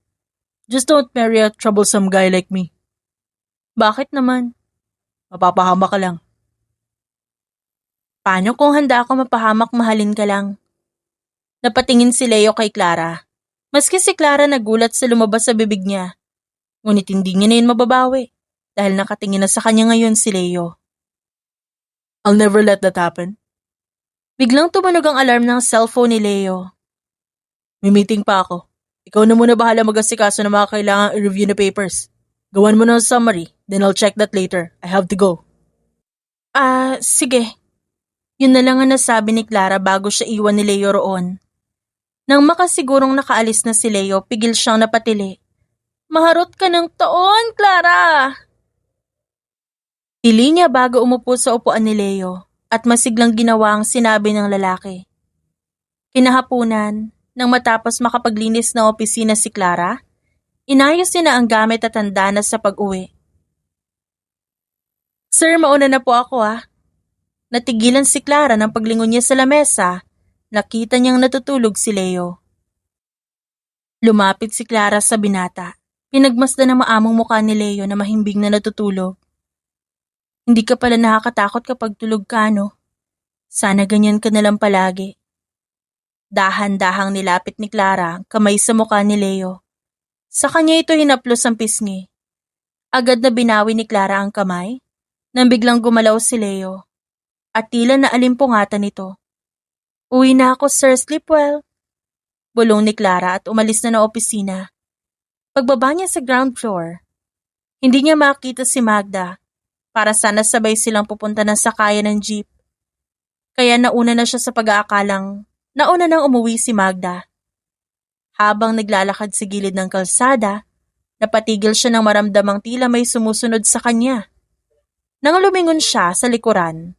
Just don't marry a troublesome guy like me. Bakit naman? Mapapahama ka lang. Paano kung handa ako mapahamak mahalin ka lang? Napatingin si Leo kay Clara. Maski si Clara nagulat sa lumabas sa bibig niya. Ngunit hindi niya na yun mababawi dahil nakatingin na sa kanya ngayon si Leo. I'll never let that happen. Biglang tumunog ang alarm ng cellphone ni Leo. May meeting pa ako. Ikaw na muna bahala mag-asikaso ng mga kailangang i-review na papers. Gawan mo ng summary, then I'll check that later. I have to go. Sige. Yun na lang ang nasabi ni Clara bago siya iwan ni Leo roon. Nang makasigurong nakaalis na si Leo, pigil siyang napatili. Maharot ka ng taon, Clara! Tili niya bago umupo sa upuan ni Leo at masiglang ginawa ang sinabi ng lalaki. Kinahapunan, nang matapos makapaglinis ng opisina si Clara, inayos niya na ang gamit at handa na sa pag-uwi. Sir, mauna na po ako . Natigilan si Clara ng paglingon niya sa lamesa. Nakita niyang natutulog si Leo. Lumapit si Clara sa binata. Pinagmasdan ng maamong mukha ni Leo na mahimbing na natutulog. Hindi ka pala nakakatakot kapag tulog ka, no? Sana ganyan ka nalang palagi. Dahan-dahang nilapit ni Clara ang kamay sa mukha ni Leo. Sa kanya ito hinaplos ang pisngi. Agad na binawi ni Clara ang kamay nang biglang gumalaw si Leo. At tila na alimpungatan nito. Uwi na ako, sir. Sleep well. Bulong ni Clara at umalis na ng opisina. Pagbaba niya sa ground floor, hindi niya makita si Magda para sana sabay silang pupunta ng sakayan ng jeep. Kaya nauna na siya sa pag-aakalang nauna nang umuwi si Magda. Habang naglalakad sa gilid ng kalsada, napatigil siya nang maramdamang tila may sumusunod sa kanya. Nang lumingon siya sa likuran,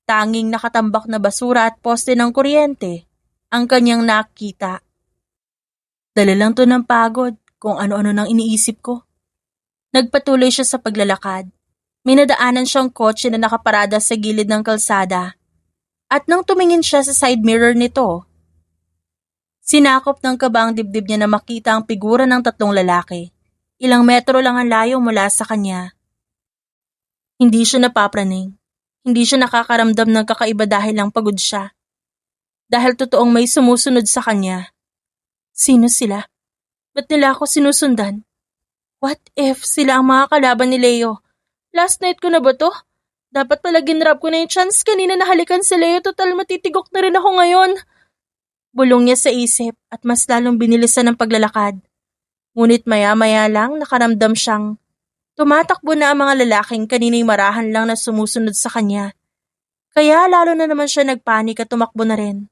tanging nakatambak na basura at poste ng kuryente ang kanyang nakita. Dala lang to ng pagod kung ano-ano nang iniisip ko. Nagpatuloy siya sa paglalakad. May nadaanan siyang kotse na nakaparada sa gilid ng kalsada. At nang tumingin siya sa side mirror nito, sinakop ng kaba ang dibdib niya na makita ang figura ng tatlong lalaki. Ilang metro lang ang layo mula sa kanya. Hindi siya napapraning. Hindi siya nakakaramdam ng kakaiba dahil lang pagod siya. Dahil totoong may sumusunod sa kanya. Sino sila? Ba't nila ako sinusundan? What if sila ang mga kalaban ni Leo? Last night ko na ba to? Dapat pala ginrab ko na yung chance kanina na halikan si Leo. Total matitigok na rin ako ngayon. Bulong niya sa isip at mas lalong binilisan ng paglalakad. Ngunit maya-maya lang nakaramdam siyang tumatakbo na ang mga lalaking kanina'y marahan lang na sumusunod sa kanya. Kaya lalo na naman siya nagpanik at tumakbo na rin.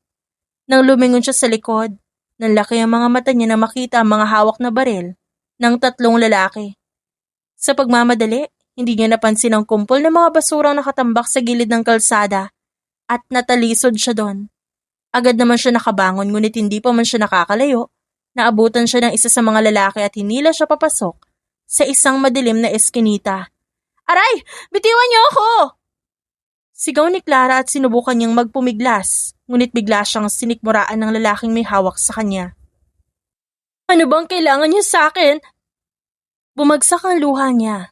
Nang lumingon siya sa likod, nanlaki ang mga mata niya na makita ang mga hawak na baril ng tatlong lalaki. Sa pagmamadali, hindi niya napansin ang kumpol ng mga basurang nakatambak sa gilid ng kalsada at natalisod siya doon. Agad naman siya nakabangon ngunit hindi pa man siya nakakalayo. Naabutan siya ng isa sa mga lalaki at hinila siya papasok sa isang madilim na eskinita. Aray! Bitiwan niyo ako! Sigaw ni Clara at sinubukan niyang magpumiglas, ngunit bigla siyang sinikmuraan ng lalaking may hawak sa kanya. Ano bang kailangan niyo sa akin? Bumagsak ang luha niya.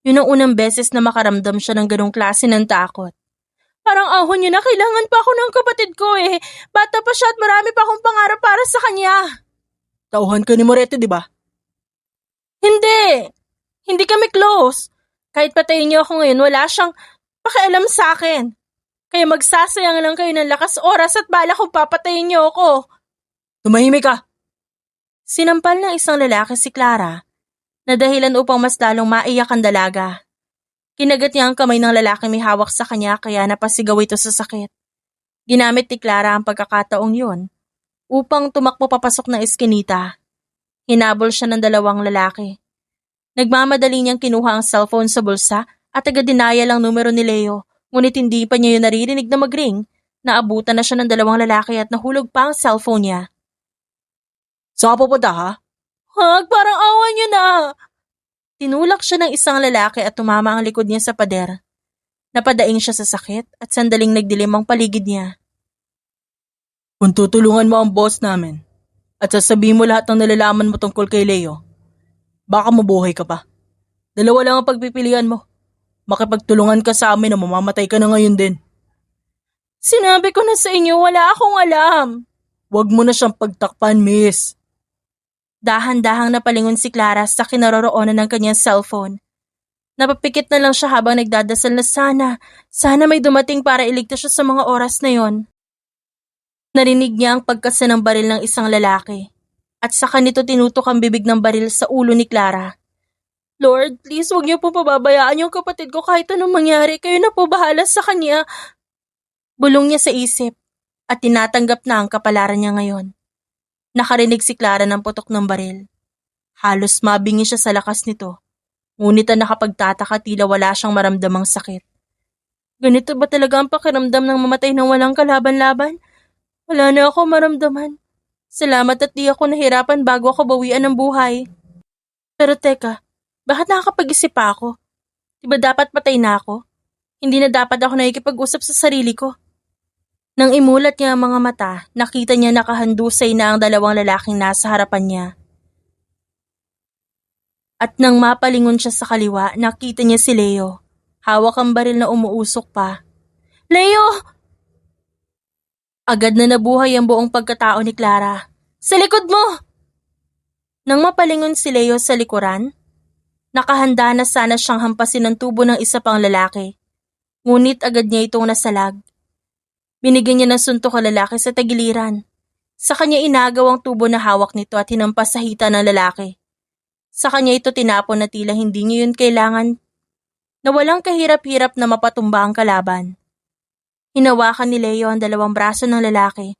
Yun ang unang beses na makaramdam siya ng ganong klase ng takot. Parang ahon niya na kailangan pa ako ng kapatid ko eh. Bata pa siya at marami pa akong pangarap para sa kanya. Tauhan ka ni Moretti, di ba? Hindi! Hindi kami close. Kahit patayin niyo ako ngayon, wala siyang pakialam sa akin. Kaya magsasayang lang kayo ng lakas oras at bala kung papatayin niyo ako. Tumahimik ka! Sinampal ng isang lalaki si Clara na dahilan upang mas lalong maiyak ang dalaga. Kinagat niya ang kamay ng lalaki may hawak sa kanya kaya napasigaw ito sa sakit. Ginamit ni Clara ang pagkakataong yun upang tumakbo papasok ng eskinita. Hinabol siya ng dalawang lalaki. Nagmamadali niyang kinuha ang cellphone sa bulsa at agad-dinayal ang numero ni Leo, ngunit hindi pa niya yun naririnig na mag-ring. Naabutan na siya ng dalawang lalaki at nahulog pa ang cellphone niya. Saan ka pupunta, ha? Hag, parang awan niyo na! Tinulak siya ng isang lalaki at tumama ang likod niya sa pader. Napadaing siya sa sakit at sandaling nagdilim ang paligid niya. Kung tutulungan mo ang boss namin at sasabihin mo lahat ng nalalaman mo tungkol kay Leo, baka mabuhay ka pa. Dalawa lang ang pagpipilian mo. Makipagtulungan ka sa amin na mamamatay ka na ngayon din. Sinabi ko na sa inyo, wala akong alam. Huwag mo na siyang pagtakpan, miss. Dahan-dahang napalingon si Clara sa kinaroroonan ng kanyang cellphone. Napapikit na lang siya habang nagdadasal na sana may dumating para iligtas siya sa mga oras na yon. Narinig niya ang pagkasa ng baril ng isang lalaki at saka nito tinutok ang bibig ng baril sa ulo ni Clara. Lord, please huwag niyo po pababayaan yung kapatid ko kahit anong mangyari. Kayo na po bahala sa kanya. Bulong niya sa isip at tinatanggap na ang kapalaran niya ngayon. Nakarinig si Clara ng putok ng baril. Halos mabingi siya sa lakas nito. Ngunit ang nakapagtataka tila wala siyang maramdamang sakit. Ganito ba talaga ang pakiramdam ng mamatay ng walang kalaban-laban? Wala na ako maramdaman. Salamat at di ako nahirapan bago ako bawian ng buhay. Pero teka, bakit nakakapag-isip pa ako? Diba dapat patay na ako? Hindi na dapat ako nakikipag-usap sa sarili ko. Nang imulat niya ang mga mata, nakita niya nakahandusay na ang dalawang lalaking nasa harapan niya. At nang mapalingon siya sa kaliwa, nakita niya si Leo. Hawak ang baril na umuusok pa. Leo! Agad na nabuhay ang buong pagkatao ni Clara. Sa likod mo! Nang mapalingon si Leo sa likuran, nakahanda na sana siyang hampasin ng tubo ng isa pang lalaki. Ngunit agad niya itong nasalag. Binigyan niya ng suntok ang lalaki sa tagiliran. Sa kanya inagaw ang tubo na hawak nito at hinampas sa hita ng lalaki. Sa kanya ito tinapon na tila hindi niya yun kailangan na walang kahirap-hirap na mapatumba ang kalaban. Hinawakan ni Leo ang dalawang braso ng lalaki.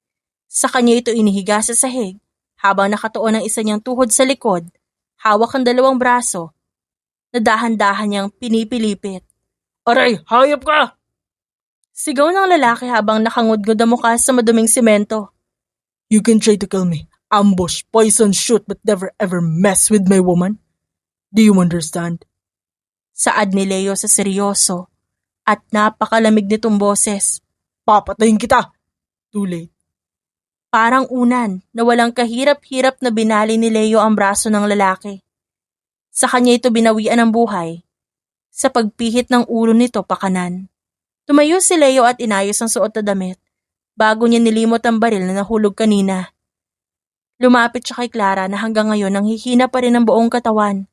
Sa kanya ito inihiga sa sahig habang nakatuon ang isa niyang tuhod sa likod. Hawak ang dalawang braso na dahan-dahan niyang pinipilipit. Aray, hayop ka! Sigaw ng lalaki habang nakangudngod ang mukha sa maduming simento. You can try to kill me. Ambush, poison, shoot, but never ever mess with my woman. Do you understand? Saad ni Leo sa seryoso at napakalamig nitong boses. Papatayin kita! Too late. Parang unan na walang kahirap-hirap na binali ni Leo ang braso ng lalaki. Sa kanya ito binawian ng buhay. Sa pagpihit ng ulo nito pakanan. Tumayo si Leo at inayos ang suot na damit bago niya nilimot ang baril na nahulog kanina. Lumapit siya kay Clara na hanggang ngayon nanghihina pa rin ang buong katawan.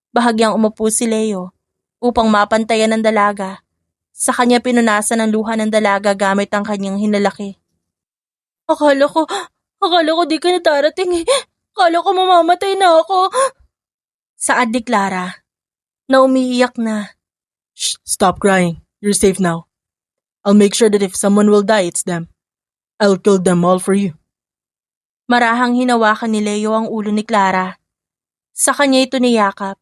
Bahagyang umupo si Leo upang mapantayan ng dalaga. Sa kanya pinunasan ang luha ng dalaga gamit ang kanyang hinalaki. Akala ko di ka na darating eh. Akala ko mamamatay na ako. Saad ni Clara na umiiyak na. Shh, stop crying. You're safe now. I'll make sure that if someone will die, it's them. I'll kill them all for you. Marahang hinawakan ni Leo ang ulo ni Clara. Sa kanya ito niyakap.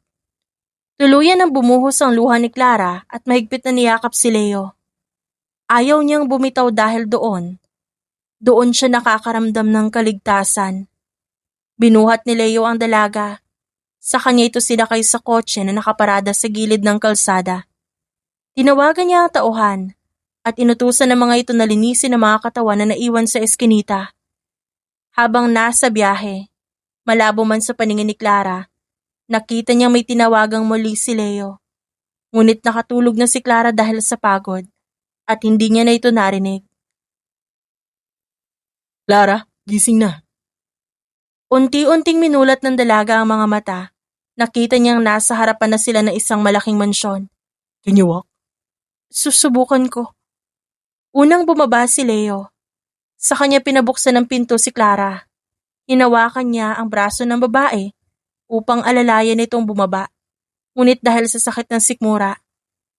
Tuluyan ang bumuhos ang luha ni Clara at mahigpit na niyakap si Leo. Ayaw niyang bumitaw dahil doon. Doon siya nakakaramdam ng kaligtasan. Binuhat ni Leo ang dalaga. Sa kanya ito sinakay sa kotse na nakaparada sa gilid ng kalsada. Tinawagan niya ang tauhan at inutusan ng mga ito na linisin ang mga katawan na naiwan sa eskinita. Habang nasa biyahe, malabo man sa paningin ni Clara, nakita niyang may tinawagang muli si Leo. Ngunit nakatulog na si Clara dahil sa pagod at hindi niya na ito narinig. Clara, gising na. Unti-unting minulat ng dalaga ang mga mata. Nakita niyang nasa harapan na sila ng isang malaking mansyon. Can you walk? Susubukan ko. Unang bumaba si Leo. Sa kanya pinabuksan ng pinto si Clara. Hinawakan niya ang braso ng babae upang alalayan itong bumaba. Ngunit dahil sa sakit ng sikmura,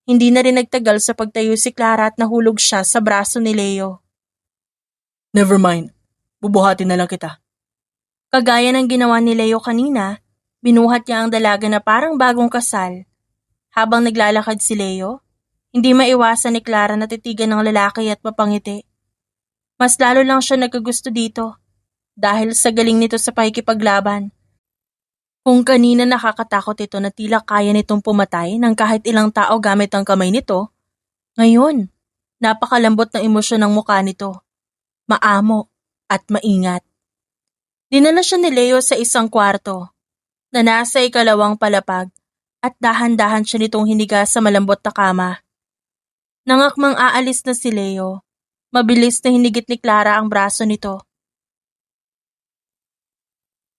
hindi na rin nagtagal sa pagtayo si Clara at nahulog siya sa braso ni Leo. Never mind. Bubuhatin na lang kita. Kagaya ng ginawa ni Leo kanina, binuhat niya ang dalaga na parang bagong kasal. Habang naglalakad si Leo, hindi maiwasan ni Clara na titigan ng lalaki at mapangiti. Mas lalo lang siya nagkagusto dito dahil sa galing nito sa pakikipaglaban. Kung kanina nakakatakot ito na tila kaya nitong pumatay ng kahit ilang tao gamit ang kamay nito, ngayon, napakalambot ng emosyon ng mukha nito. Maamo at maingat. Dinala siya ni Leo sa isang kwarto na nasa ikalawang palapag at dahan-dahan siya nitong hiniga sa malambot na kama. Nangakmang aalis na si Leo, mabilis na hinigit ni Clara ang braso nito.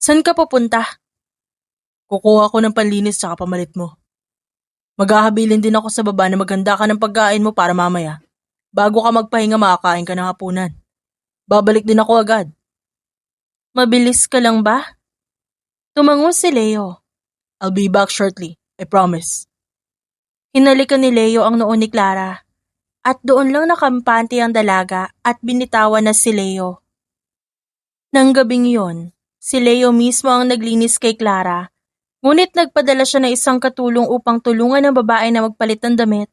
San ka pupunta? Kukuha ko ng panlinis sa pamalit mo. Maghahabilin din ako sa baba na maghanda ka ng pagkain mo para mamaya. Bago ka magpahinga makakain ka ng hapunan. Babalik din ako agad. Mabilis ka lang ba? Tumango si Leo. I'll be back shortly, I promise. Hinalikan ni Leo ang noo ni Clara. At doon lang nakampante ang dalaga at binitawan na si Leo. Nang gabing yon, si Leo mismo ang naglinis kay Clara. Ngunit nagpadala siya ng isang katulong upang tulungan ang babae na magpalit ng damit.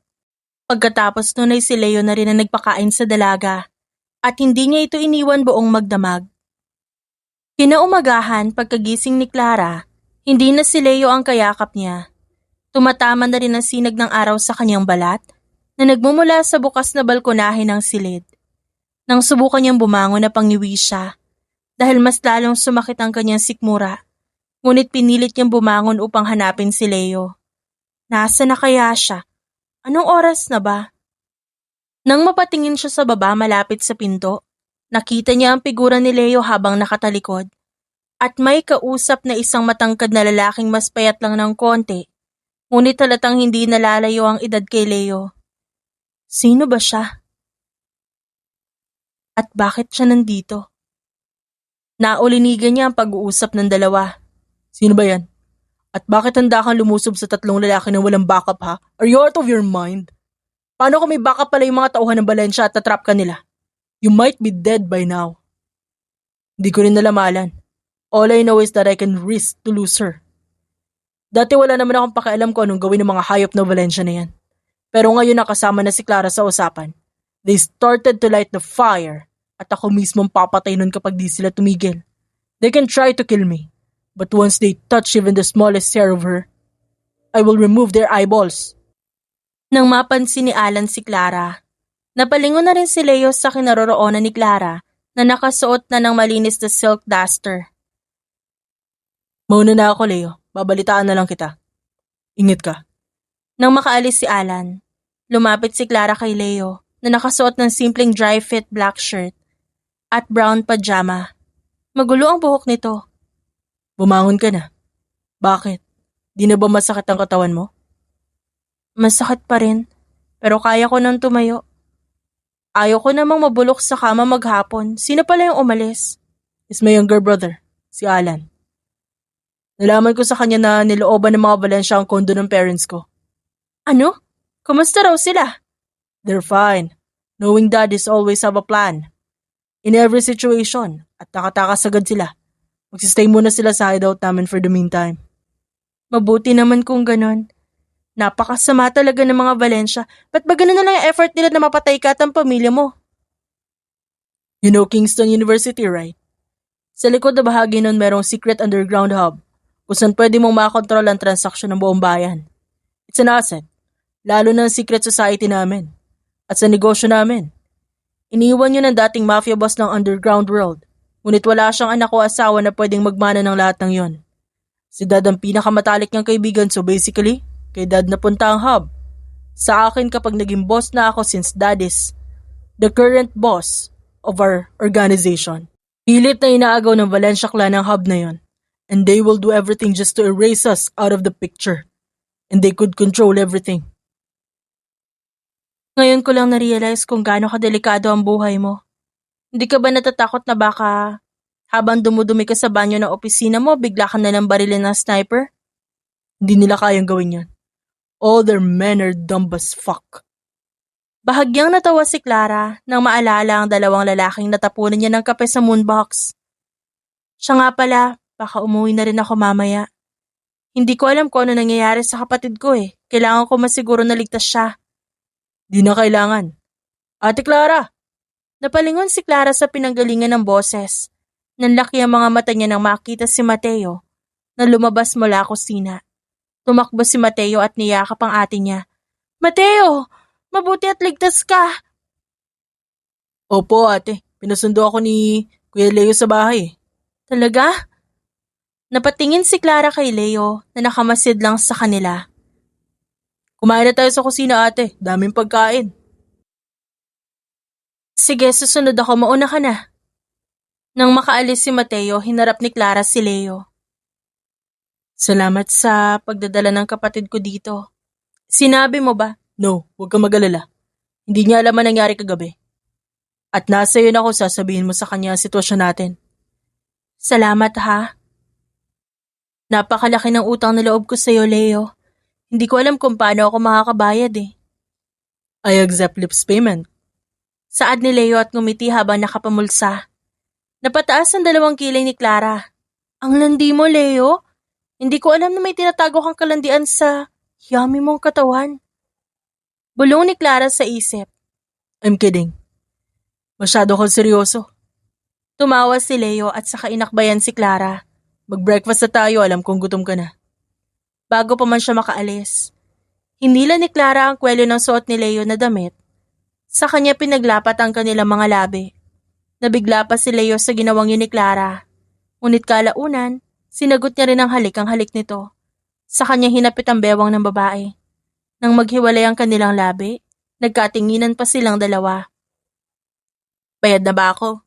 Pagkatapos nun ay si Leo na rin ang nagpakain sa dalaga at hindi niya ito iniwan buong magdamag. Kinaumagahan pagkagising ni Clara, hindi na si Leo ang kayakap niya. Tumatama na rin ang sinag ng araw sa kanyang balat na nagmumula sa bukas na balkonahe ng silid. Nang subukan niyang bumangon na pangiwi siya dahil mas lalong sumakit ang kanyang sikmura. Ngunit pinilit niyang bumangon upang hanapin si Leo. Nasa na kaya siya? Anong oras na ba? Nang mapatingin siya sa baba malapit sa pinto, nakita niya ang figura ni Leo habang nakatalikod. At may kausap na isang matangkad na lalaking mas payat lang ng konti. Ngunit halatang hindi nalalayo ang edad kay Leo. Sino ba siya? At bakit siya nandito? Naulinigan niya ang pag-uusap ng dalawa. Sino ba yan? At bakit handa kang lumusob sa tatlong lalaki na walang backup ha? Are you out of your mind? Paano kung may backup pala yung mga tauhan ng Valencia at natrap ka nila? You might be dead by now. Hindi ko rin nalamalan. All I know is that I can risk to lose her. Dati wala naman akong pakialam kung anong gawin ng mga hayop na Valencia na yan. Pero ngayon nakasama na si Clara sa usapan. They started to light the fire at ako mismong papatay nun kapag di sila tumigil. They can try to kill me. But once they touch even the smallest hair of her, I will remove their eyeballs. Nang mapansin ni Alan si Clara, napalingon na rin si Leo sa kinaroroonan ni Clara na nakasuot na ng malinis na silk duster. Mauna na ako, Leo. Babalitaan na lang kita. Ingat ka. Nang makaalis si Alan, lumapit si Clara kay Leo na nakasuot ng simpleng dry-fit black shirt at brown pajama. Magulo ang buhok nito. Bumangon ka na. Bakit? Di na ba masakit ang katawan mo? Masakit pa rin, pero kaya ko nang tumayo. Ayaw ko namang mabulok sa kama maghapon. Sino pala yung umalis? Is my younger brother, si Alan. Nalaman ko sa kanya na nilooban ng mga Valencia ang kondo ng parents ko. Ano? Kumusta raw sila? They're fine. Knowing dad is always have a plan. In every situation, at nakatakas agad sila. Magsistay muna sila sa hideout namin for the meantime. Mabuti naman kung ganon. Napakasama talaga ng mga Valencia. Ba't ba ganun na lang yung effort nila na mapatay ka at ang pamilya mo? You know Kingston University, right? Sa likod na bahagi nun merong secret underground hub kung saan pwede mong makakontrol ang transaksyon ng buong bayan. It's an asset, lalo na ang secret society namin at sa negosyo namin. Iniwan yun ng dating mafia boss ng underground world, ngunit wala siyang anak o asawa na pwedeng magmana ng lahat ng yon. Si Dad ang pinakamatalik niyang kaibigan, so basically, kay Dad napunta ang hub. Sa akin kapag naging boss na ako since Dad is the current boss of our organization. Pilit na inaagaw ng Valencia clan ang hub na yon. And they will do everything just to erase us out of the picture. And they could control everything. Ngayon ko lang na-realize kung gaano kadelikado ang buhay mo. Hindi ka ba natatakot na baka habang dumudumi ka sa banyo ng opisina mo, bigla ka na lang barilin ng sniper? Hindi nila kayang gawin yan. All their men are dumb as fuck. Bahagyang natawa si Clara nang maalala ang dalawang lalaking natapunan niya ng kape sa moonbox. Siya nga pala, baka umuwi na rin ako mamaya. Hindi ko alam kung ano nangyayari sa kapatid ko eh. Kailangan ko masiguro na ligtas siya. Di na kailangan. Ate Clara! Napalingon si Clara sa pinanggalingan ng boses. Nanlaki ang mga mata niya nang makita si Mateo na lumabas mula kusina. Tumakbo si Mateo at niyakap ang ate niya. Mateo! Mabuti at ligtas ka! Opo ate, pinasundo ako ni Kuya Leo sa bahay. Talaga? Napatingin si Clara kay Leo na nakamasid lang sa kanila. Kumain na tayo sa kusina ate, daming pagkain. Sige, susunod ako, mauna ka na. Nang makaalis si Mateo, hinarap ni Clara si Leo. Salamat sa pagdadala ng kapatid ko dito. Sinabi mo ba? No, huwag kang mag-alala. Hindi niya alam ang nangyari kagabi. At nasa yun ako, sasabihin mo sa kanya ang sitwasyon natin. Salamat ha. Napakalaki ng utang na loob ko sa'yo, Leo. Hindi ko alam kung paano ako makakabayad eh. I accept lips payment. Saad ni Leo at ngumiti habang nakapamulsa. Napataas ang dalawang kilay ni Clara. Ang landi mo, Leo. Hindi ko alam na may tinatago kang kalandian sa yummy mong katawan. Bulong ni Clara sa isip. I'm kidding. Masyado kang seryoso. Tumawa si Leo at saka inakbayan si Clara. Mag-breakfast na tayo, alam kong gutom ka na. Bago pa man siya makaalis. Hinila ni Clara ang kwelyo ng suot ni Leo na damit. Sa kanya pinaglapat ang kanilang mga labi. Nabigla pa si Leo sa ginawang yun ni Clara. Ngunit kalaunan, sinagot niya rin ang halik nito. Sa kanya hinapit ang bewang ng babae. Nang maghiwalay ang kanilang labi, nagkatinginan pa silang dalawa. Bayad na ba ako?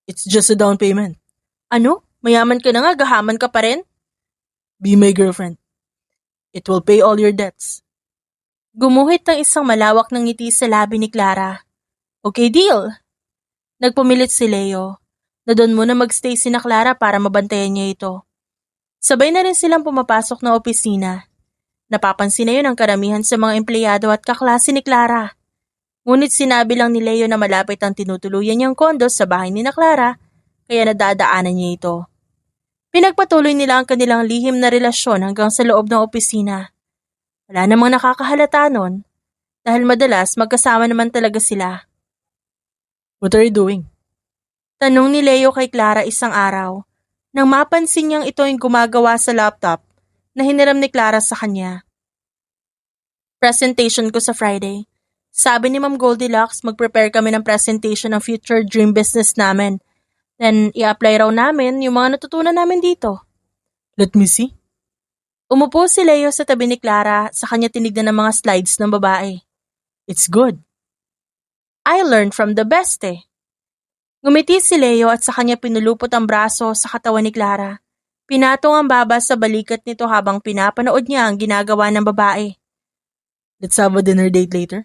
It's just a down payment. Ano? Mayaman ka na nga, gahaman ka pa rin? Be my girlfriend. It will pay all your debts. Gumuhit ng isang malawak ng ngiti sa labi ni Clara. Okay, deal. Nagpumilit si Leo na doon muna magstay sina Clara para mabantayan niya ito. Sabay na rin silang pumapasok ng opisina. Napapansin na yun ang karamihan sa mga empleyado at kaklase ni Clara. Ngunit sinabi lang ni Leo na malapit ang tinutuluyan niyang kondo sa bahay ni na Clara, kaya nadadaanan niya ito. Pinagpatuloy nila ang kanilang lihim na relasyon hanggang sa loob ng opisina. Wala namang nakakahalata nun, dahil madalas magkasama naman talaga sila. What are you doing? Tanong ni Leo kay Clara isang araw, nang mapansin niyang ito yung gumagawa sa laptop na hiniram ni Clara sa kanya. Presentation ko sa Friday. Sabi ni Ma'am Goldilocks, mag-prepare kami ng presentation ng future dream business namin. Then, i-apply raw namin yung mga natutunan namin dito. Let me see. Umupo si Leo sa tabi ni Clara, sa kanya tinignan ng mga slides ng babae. It's good. I learned from the best eh. Ngumiti si Leo at sa kanya pinulupot ang braso sa katawan ni Clara. Pinatong ang baba sa balikat nito habang pinapanood niya ang ginagawa ng babae. Let's have a dinner date later.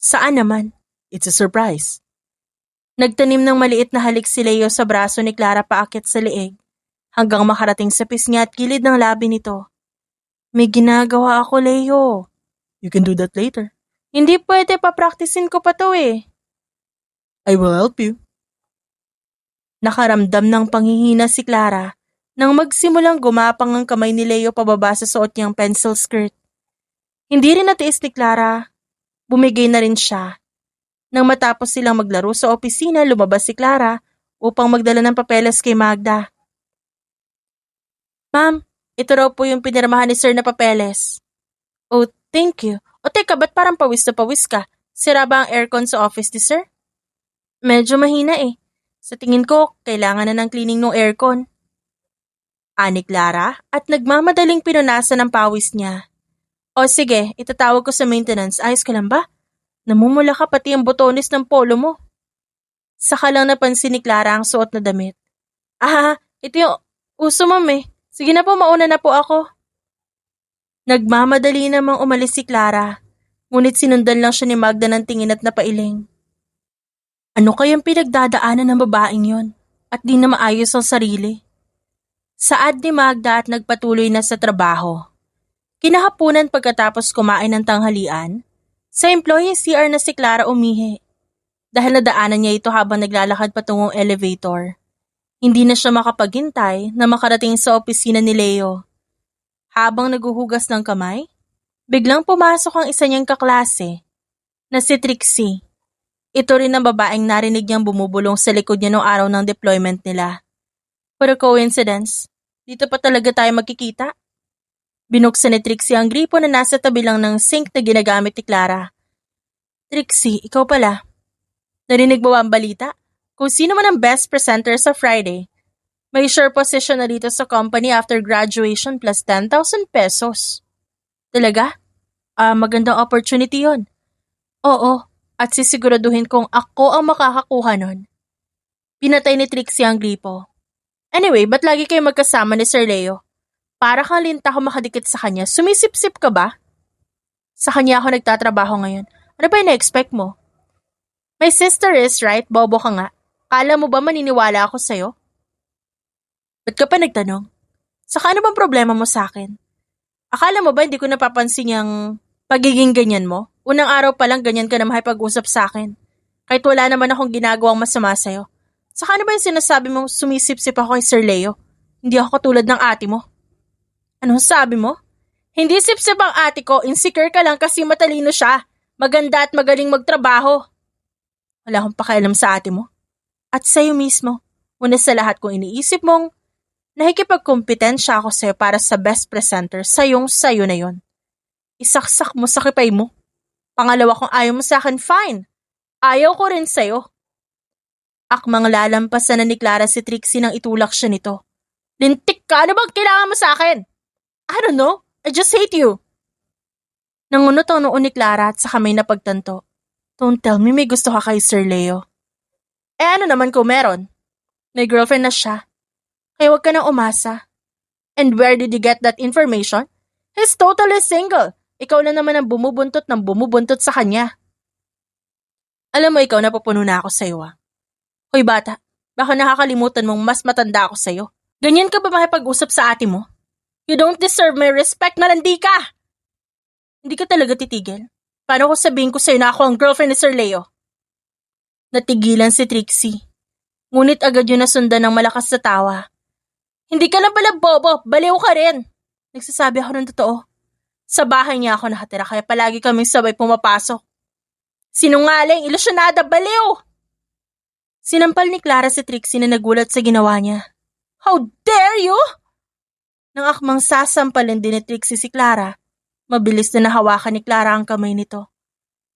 Saan naman? It's a surprise. Nagtanim ng maliit na halik si Leo sa braso ni Clara paakit sa leeg, hanggang makarating sa pisngi at gilid ng labi nito. May ginagawa ako, Leo. You can do that later. Hindi pwede, papraktisin ko pa to eh. I will help you. Nakaramdam ng panghihina si Clara nang magsimulang gumapang ang kamay ni Leo pababa sa suot niyang pencil skirt. Hindi rin natiis ni Clara. Bumigay na rin siya. Nang matapos silang maglaro sa opisina, lumabas si Clara upang magdala ng papeles kay Magda. Ma'am, ito raw po yung pinirmahan ni Sir na papeles. Oh, thank you. O teka, ba't parang pawis na pawis ka? Sira ba ang aircon sa office ni Sir? Medyo mahina eh. Sa tingin ko, kailangan na ng cleaning ng aircon. Ani Clara at nagmamadaling pinunasan ang pawis niya. O sige, itatawag ko sa maintenance. Ayos ka lang ba? Namumula ka pati ang botones ng polo mo. Saka lang napansin ni Clara ang suot na damit. Ito yung uso ma'am eh. Sige na po, mauna na po ako. Nagmamadali namang umalis si Clara, ngunit sinundan lang siya ni Magda ng tingin at napailing. Ano kayang pinagdadaanan ng babaeng yon at di na maayos ang sarili? Saad ni Magda at nagpatuloy na sa trabaho. Kinahapunan pagkatapos kumain ng tanghalian, sa employee CR na si Clara umihi. Dahil nadaanan niya ito habang naglalakad patungong elevator. Hindi na siya makapaghintay na makarating sa opisina ni Leo. Habang naguhugas ng kamay, biglang pumasok ang isa niyang kaklase, na si Trixie. Ito rin ang babaeng narinig niyang bumubulong sa likod niya noong araw ng deployment nila. What a coincidence. Dito pa talaga tayo magkikita? Binuksan ni Trixie ang gripo na nasa tabi lang ng sink na ginagamit ni Clara. Trixie, ikaw pala. Narinig mo ba ang balita? Kung sino man ang best presenter sa Friday, may sure position na dito sa company after graduation plus 10,000 pesos. Talaga? Magandang opportunity yon. Oo, at sisiguraduhin kong ako ang makakakuha nun. Pinatay ni Trixie ang gripo. Anyway, ba't lagi kayo magkasama ni Sir Leo? Para kang linta ko makadikit sa kanya, sumisip-sip ka ba? Sa kanya ako nagtatrabaho ngayon. Ano ba yung na-expect mo? My sister is right, bobo ka nga. Kala mo ba maniniwala ako sa'yo? Ba't ka pa nagtanong? Saka ano bang problema mo sa akin? Akala mo ba hindi ko napapansin yung pagiging ganyan mo? Unang araw pa lang ganyan ka na makipag-usap sa akin. Kahit wala naman akong ginagawang masama sa'yo. Saka ano ba yung sinasabi mong sumisip-sip ako kay Sir Leo? Hindi ako katulad ng ate mo. Anong sabi mo? Hindi sip-sip ang ate ko, insecure ka lang kasi matalino siya. Maganda at magaling magtrabaho. Wala akong pakialam sa ate mo. At sa'yo mismo, una sa lahat kung iniisip mong nakikipagkompetensya ako sa'yo para sa best presenter, sayo na yon. Isaksak mo sa kipay mo. Pangalawa kung ayaw mo sa akin, fine. Ayaw ko rin sa'yo. Akmang lalampasan na ni Clara si Trixie nang itulak siya nito. Lintik ka, ano bang kailangan mo sa akin? I don't know, I just hate you. Nangunot ang noon ni Clara at saka may napagtanto. Don't tell me may gusto ka kay Sir Leo. Ano naman kung meron? May girlfriend na siya. Kaya huwag ka nang umasa. And where did you get that information? He's totally single. Ikaw lang naman ang bumubuntot sa kanya. Alam mo ikaw, napupuno na ako sa'yo Hoy bata, baka nakakalimutan mong mas matanda ako sa'yo. Ganyan ka ba makipag-usap sa ate mo? You don't deserve my respect, malandi ka! Hindi ka talaga titigil. Paano ko sabihin ko sa'yo na ako ang girlfriend ni Sir Leo? Natigilan si Trixie. Ngunit agad yun nasundan ng malakas na tawa. Hindi ka lang pala bobo, baliw ka rin. Nagsasabi ako ng totoo. Sa bahay niya ako nakatira kaya palagi kaming sabay pumapasok. Sinungaling, ilusyonada, baliw! Sinampal ni Clara si Trixie na nagulat sa ginawa niya. How dare you? Nang akmang sasampalin din ni Trixie si Clara, mabilis na nahawakan ni Clara ang kamay nito.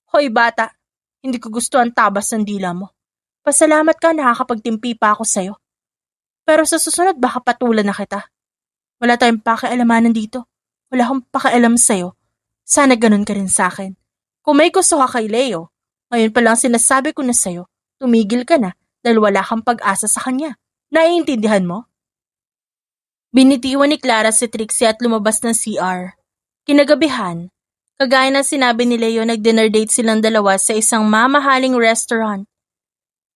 Hoy bata, hindi ko gusto ang tabas ng dila mo. Pasalamat ka, nakakapagtimpi pa ako sa'yo. Pero sa susunod baka patulan na kita. Wala tayong pakialamanan dito. Wala akong pakialam sa'yo. Sana ganun ka rin sa akin. Kung may gusto ka kay Leo, ngayon pa lang sinasabi ko na sa'yo, tumigil ka na dahil wala kang pag-asa sa kanya. Naiintindihan mo? Binitiwan ni Clara si Trixie at lumabas ng CR. Kinagabihan, kagaya ng sinabi ni Leo, nag-dinner date silang dalawa sa isang mamahaling restaurant.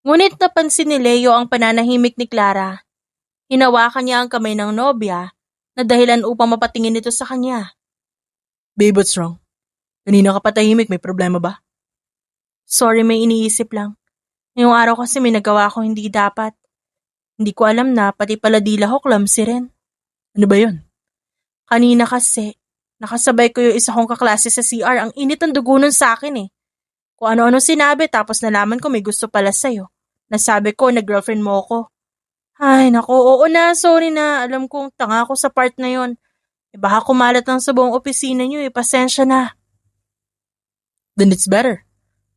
Ngunit napansin ni Leo ang pananahimik ni Clara. Hinawakan niya ang kamay ng nobya na dahilan upang mapatingin ito sa kanya. Babe, what's wrong? Kanina ka patahimik, may problema ba? Sorry, may iniisip lang. Ngayong araw kasi may nagawa ko hindi dapat. Hindi ko alam na pati pala dila ko clumsy rin. Ano ba yun? Kanina kasi, nakasabay ko yung isa kong kaklase sa CR. Ang init ng dugo nun sa akin eh. Kung ano-ano sinabi tapos nalaman ko may gusto pala sa'yo. Nasabi ko na girlfriend mo ko. Ay naku, oo na, sorry na. Alam kong tanga ako sa part na yon. Baka kumalat lang sa buong opisina niyo eh, pasensya na. Then it's better.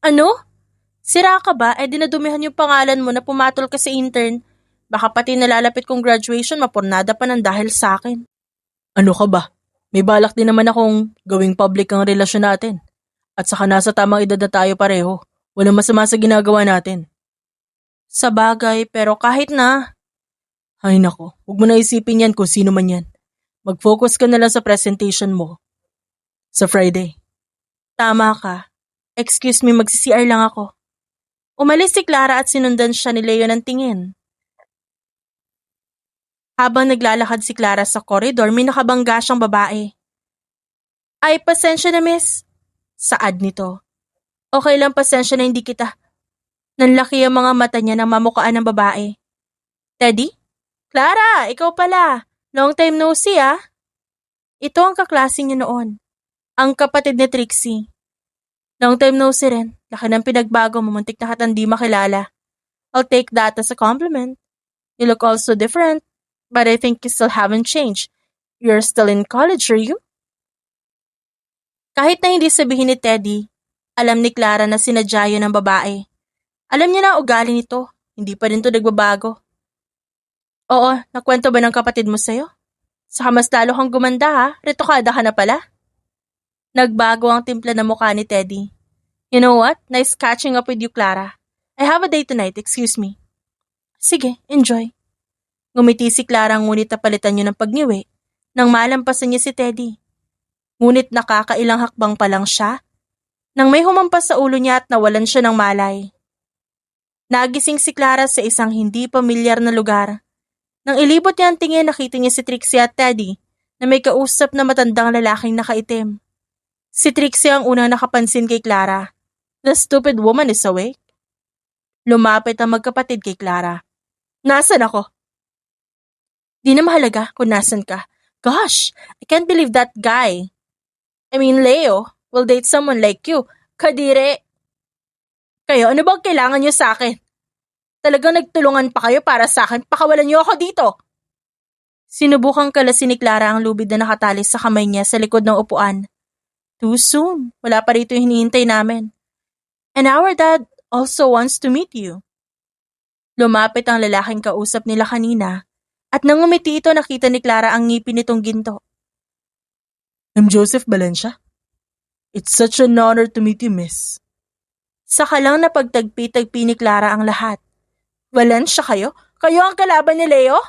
Ano? Sira ka ba? Dinadumihan yung pangalan mo na pumatol ka sa intern. Baka pati nalalapit kong graduation, mapurnada pa ng dahil sa akin. Ano ka ba? May balak din naman akong gawing public ang relasyon natin. At saka nasa tamang edad na tayo pareho. Walang masama sa ginagawa natin. Sa bagay, pero kahit na. Ay nako, huwag mo na isipin yan kung sino man yan. Mag-focus ka na lang sa presentation mo. Sa Friday. Tama ka. Excuse me, magsi-CR lang ako. Umalis si Clara at sinundan siya ni Leo ng tingin. Habang naglalakad si Clara sa koridor, may nakabangga siyang babae. Ay, pasensya na miss. Saad nito. Okay lang, pasensya na hindi kita. Nanlaki ang mga mata niya ng mamukaan ng babae. Teddy? Clara, ikaw pala. Long time no see ah. Ito ang kaklase niya noon. Ang kapatid ni Trixie. Long time no see rin. Laki ng pinagbago, mamuntik na katang di makilala. I'll take that as a compliment. You look also different, but I think you still haven't changed. You're still in college, are you? Kahit na hindi sabihin ni Teddy, alam ni Clara na sinadya yun ng babae. Alam niya na ugali nito, hindi pa rin to nagbabago. Oo, nakwento ba ng kapatid mo sa'yo? Saka mas lalo kang gumanda ha, retokada ka na pala. Nagbago ang timpla ng mukha ni Teddy. You know what? Nice catching up with you, Clara. I have a date tonight, excuse me. Sige, enjoy. Ngumiti si Clara ngunit napalitan niyo ng pagniwi nang malampasan niya si Teddy. Ngunit nakakailang hakbang pa lang siya nang may humampas sa ulo niya at nawalan siya ng malay. Nagising si Clara sa isang hindi pamilyar na lugar. Nang ilibot niya ang tingin, nakita niya si Trixie at Teddy na may kausap na matandang lalaking nakaitim. Si Trixie ang unang nakapansin kay Clara. The stupid woman is awake. Lumapit ang magkapatid kay Clara. Nasaan ako? Di na mahalaga kung nasan ka. Gosh, I can't believe that guy. I mean, Leo will date someone like you. Kadire. Kayo, ano bang kailangan niyo sa akin? Talagang nagtulungan pa kayo para sa akin, pakawalan niyo ako dito. Sinubukang kalasin ni Clara ang lubid na nakatali sa kamay niya sa likod ng upuan. Too soon. Wala pa rito yung hinihintay namin. And our dad also wants to meet you. Lumapit ang lalaking kausap nila kanina at nang umiti ito nakita ni Clara ang ngipin nitong ginto. I'm Joseph Valencia. It's such an honor to meet you, miss. Saka lang napagtagpi-tagpi ni Clara ang lahat. Valencia kayo? Kayo ang kalaban ni Leo?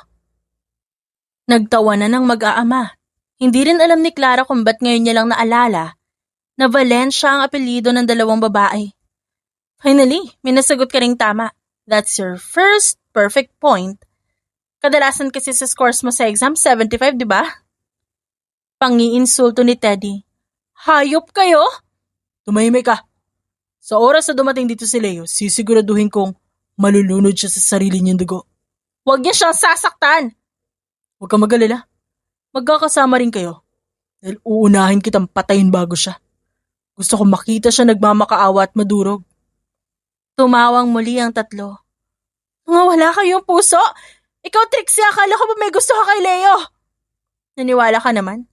Nagtawanan ng mag-aama. Hindi rin alam ni Clara kung ba't ngayon niya lang naalala na Valencia ang apelyido ng dalawang babae. Finally, may nasagot ka ring tama. That's your first perfect point. Kadalasan kasi sa scores mo sa exam, 75, di ba? Pangiinsulto ni Teddy. Hayop kayo? Tumahimik ka. Sa oras na dumating dito si Leo, sisiguraduhin kong malulunod siya sa sarili niyang dugo. Huwag niya siyang sasaktan. Huwag kang mag-alala. Magkakasama rin kayo. Dahil uunahin kitang patayin bago siya. Gusto kong makita siya nagmamakaawa at madurog. Tumawang muli ang tatlo. Nga wala kayong puso? Ikaw, Trixie, akala ko ba may gusto ka kay Leo? Naniwala ka naman?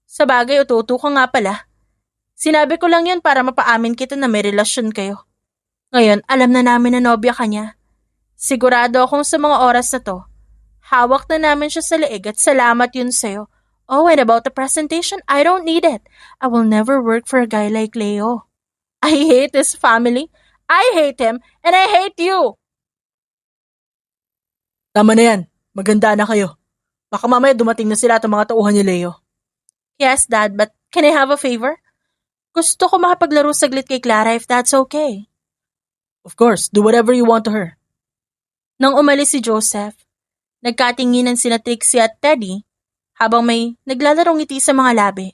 Sa bagay, ututo ka nga pala. Sinabi ko lang yun para mapaamin kita na may relasyon kayo. Ngayon, alam na namin na nobya ka niya. Sigurado akong sa mga oras na to, hawak na namin siya sa leeg at salamat yun sa'yo. Oh, and about the presentation, I don't need it. I will never work for a guy like Leo. I hate his family. I hate him, and I hate you. Tama na yan. Maganda na kayo. Baka mamaya dumating na sila at ang mga tauhan ni Leo. Yes, Dad, but can I have a favor? Gusto ko makapaglaro saglit kay Clara if that's okay. Of course, do whatever you want to her. Nang umalis si Joseph, nagkatinginan sina Trixie at Teddy habang may naglalarong ngiti sa mga labi.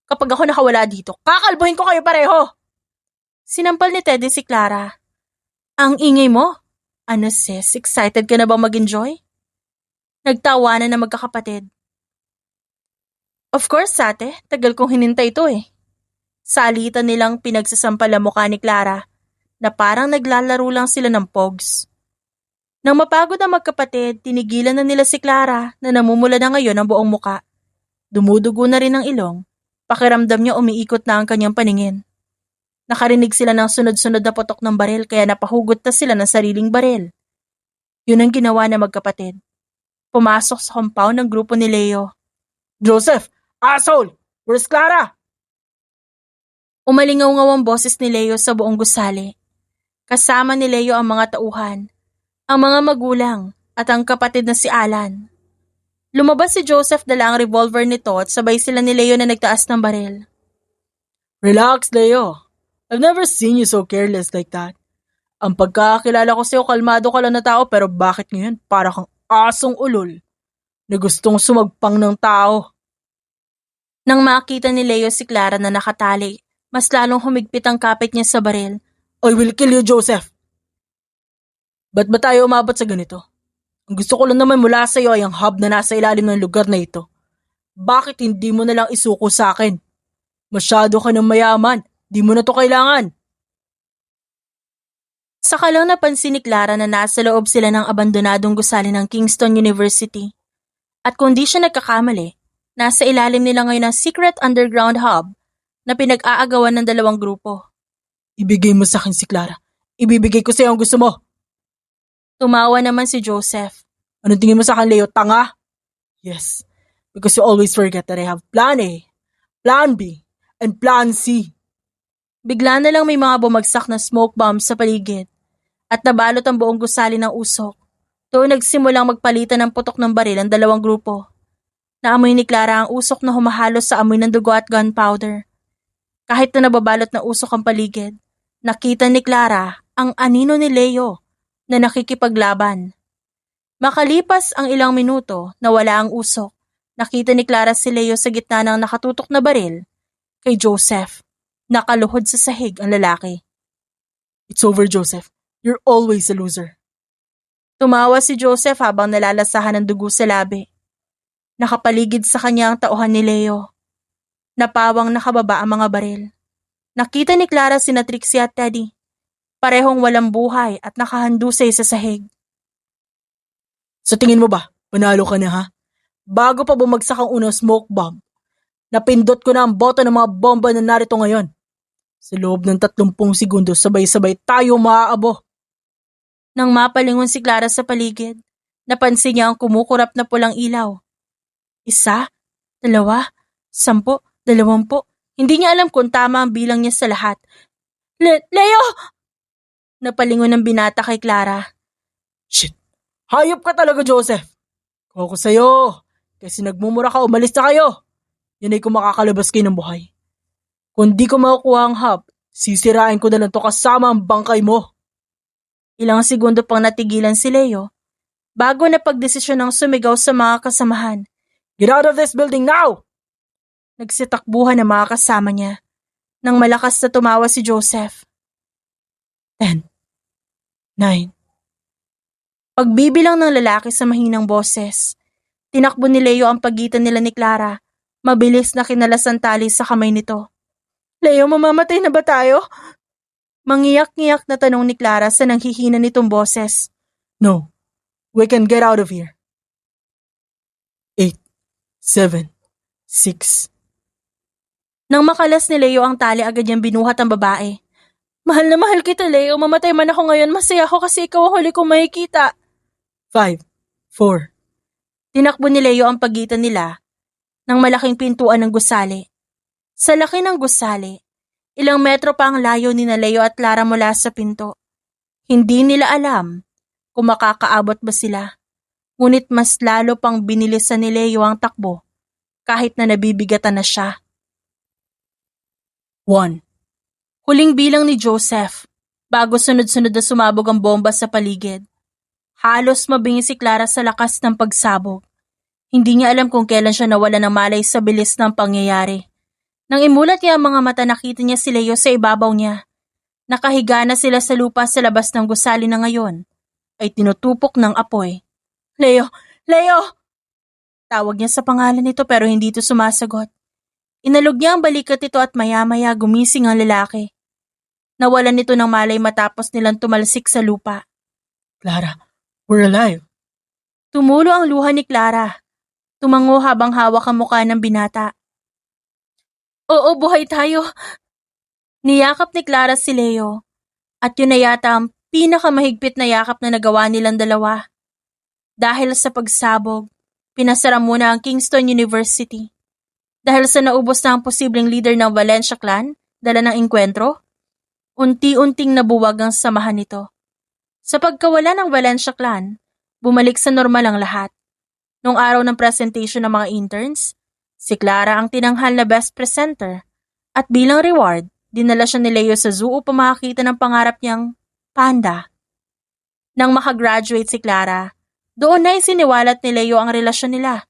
Kapag ako nakawala dito, kakalbuhin ko kayo pareho! Sinampal ni Teddy si Clara. Ang ingay mo? Ano sis, excited ka na bang mag-enjoy? Nagtawanan na magkakapatid. Of course, ate. Tagal kong hinintay ito eh. Salitan nilang pinagsasampala mukha ni Clara na parang naglalaro lang sila ng pogs. Nang mapagod ang magkapatid, tinigilan na nila si Clara na namumula na ngayon ang buong muka. Dumudugo na rin ang ilong. Pakiramdam niya umiikot na ang kanyang paningin. Nakarinig sila ng sunod-sunod na putok ng baril kaya napahugot na sila ng sariling baril. Yun ang ginawa na magkapatid. Pumasok sa compound ng grupo ni Leo. Joseph! Asshole! Where's Clara? Umalingaw-ngaw ang boses ni Leo sa buong gusali. Kasama ni Leo ang mga tauhan, ang mga magulang at ang kapatid na si Alan. Lumabas si Joseph dala ang revolver nito at sabay sila ni Leo na nagtaas ng baril. Relax, Leo. I've never seen you so careless like that. Ang pagkakakilala ko sa'yo, kalmado ka lang na tao pero bakit ngayon para kang asong ulol na gustong sumagpang ng tao? Nang makita ni Leo si Clara na nakatali, mas lalong humigpit ang kapit niya sa baril. I will kill you, Joseph. Ba't ba tayo umabot sa ganito? Ang gusto ko lang naman mula sa'yo ay ang hub na nasa ilalim ng lugar na ito. Bakit hindi mo na lang isuko sa akin? Masyado ka ng mayaman. Di mo na to kailangan. Saka lang napansin ni Clara na nasa loob sila ng abandonadong gusali ng Kingston University. At kung di siya nagkakamali, nasa ilalim nila ngayon ang secret underground hub na pinag-aagawan ng dalawang grupo. Ibigay mo sa akin si Clara. Ibibigay ko sa'yo ang gusto mo. Tumawa naman si Joseph. Anong tingin mo sa akin, Leo? Tanga? Yes, because you always forget that I have plan A, plan B, and plan C. Bigla na lang may mga bumagsak na smoke bombs sa paligid at nabalot ang buong gusali ng usok. Doon nagsimulang magpalitan ng putok ng baril ang dalawang grupo. Naamoy ni Clara ang usok na humahalos sa amoy ng dugo at gunpowder. Kahit na nababalot na usok ang paligid, nakita ni Clara ang anino ni Leo na nakikipaglaban. Makalipas ang ilang minuto na wala ang usok, nakita ni Clara si Leo sa gitna ng nakatutok na baril kay Joseph. Nakaluhod sa sahig ang lalaki. It's over, Joseph. You're always a loser. Tumawa si Joseph habang nalalasahan ng dugo sa labi. Nakapaligid sa kanya ang tauhan ni Leo. Napawang nakababa ang mga baril. Nakita ni Clara sina Trixie at Teddy. Parehong walang buhay at nakahandusay sa sahig. Sa tingin mo ba, panalo ka na ha? Bago pa bumagsak ang unang smoke bomb, napindot ko na ang boto ng mga bomba na narito ngayon. Sa loob ng 30 segundo, sabay-sabay tayo maaabo. Nang mapalingon si Clara sa paligid, napansin niya ang kumukurap na pulang ilaw. 1, 2, 10, 20. Hindi niya alam kung tama ang bilang niya sa lahat. Leo! Napalingon ng binata kay Clara. Shit! Hayop ka talaga, Joseph! Kung ako sa'yo, kasi nagmumura ka, umalis na kayo. Yan ay kung makakalabas kayo ng buhay. Kung di ko makukuha ang hub, sisirain ko na lang to kasama ang bangkay mo. Ilang segundo pang natigilan si Leo bago na pagdesisyon ng sumigaw sa mga kasamahan. Get out of this building now! Nagsitakbuhan ang mga kasama niya. Nang malakas na tumawa si Joseph. 10, 9. Pagbibilang ng lalaki sa mahinang boses, tinakbo ni Leo ang pagitan nila ni Clara. Mabilis na kinalas ang tali sa kamay nito. Leo, mamamatay na ba tayo? Mangiyak-ngiyak na tanong ni Clara sa nanghihina nitong boses. No, we can get out of here. 8, 7, 6. Nang makalas ni Leo ang tali, agad niyang binuhat ang babae. Mahal na mahal kita, Leo. Mamatay man ako ngayon, masaya ako kasi ikaw ang huli kong makikita. 5, 4. Tinakbo ni Leo ang pagitan nila ng malaking pintuan ng gusali. Sa laki ng gusali, ilang metro pa ang layo ni na Leo at Clara mula sa pinto. Hindi nila alam kung makakaabot ba sila. Ngunit mas lalo pang binilisan ni Leo ang takbo kahit na nabibigatan na siya. 1. Huling bilang ni Joseph bago sunod-sunod na sumabog ang bomba sa paligid. Halos mabingi si Clara sa lakas ng pagsabog. Hindi niya alam kung kailan siya nawala ng malay sa bilis ng pangyayari. Nang imulat niya ang mga mata, nakita niya si Leo sa ibabaw niya. Nakahiga na sila sa lupa sa labas ng gusali na ngayon ay tinutupok ng apoy. Leo, Leo! Tawag niya sa pangalan nito pero hindi ito sumasagot. Inalog niya ang balikat nito at maya-maya gumising ang lalaki. Nawalan nito ng malay matapos nilang tumalsik sa lupa. Clara, we're alive. Tumulo ang luha ni Clara. Tumango habang hawak ang mukha ng binata. Oo, buhay tayo. Niyakap ni Clara si Leo. At yun na yata ang pinakamahigpit na yakap na nagawa nilang dalawa. Dahil sa pagsabog, pinasara muna ang Kingston University. Dahil sa naubos na ang posibleng leader ng Valencia clan, dala ng engkwentro, unti-unting nabuwag ang samahan nito. Sa pagkawala ng Valencia clan, bumalik sa normal ang lahat. Noong araw ng presentation ng mga interns, si Clara ang tinanghal na best presenter at bilang reward, dinala siya ni Leo sa zoo upang makakita ng pangarap niyang panda. Nang makagraduate si Clara, doon na isiniwalat ni Leo ang relasyon nila.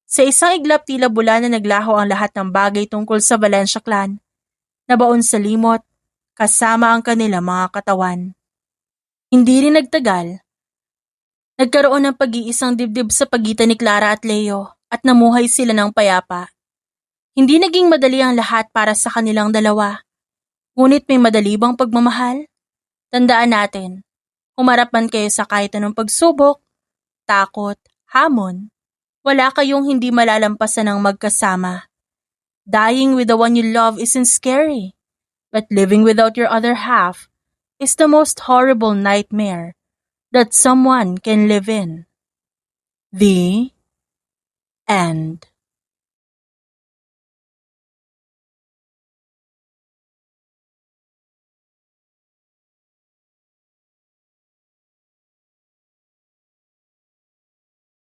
Sa isang iglap tila bula na naglaho ang lahat ng bagay tungkol sa Valencia clan, nabaon sa limot, kasama ang kanilang mga katawan. Hindi rin nagtagal. Nagkaroon ng pag-iisang dibdib sa pagitan ni Clara at Leo at namuhay sila ng payapa. Hindi naging madali ang lahat para sa kanilang dalawa. Ngunit may madali bang pagmamahal? Tandaan natin, humarap man kayo sa kahit anong pagsubok, takot, hamon, wala kayong hindi malalampasan ng magkasama. Dying with the one you love isn't scary, but living without your other half is the most horrible nightmare that someone can live in. The end.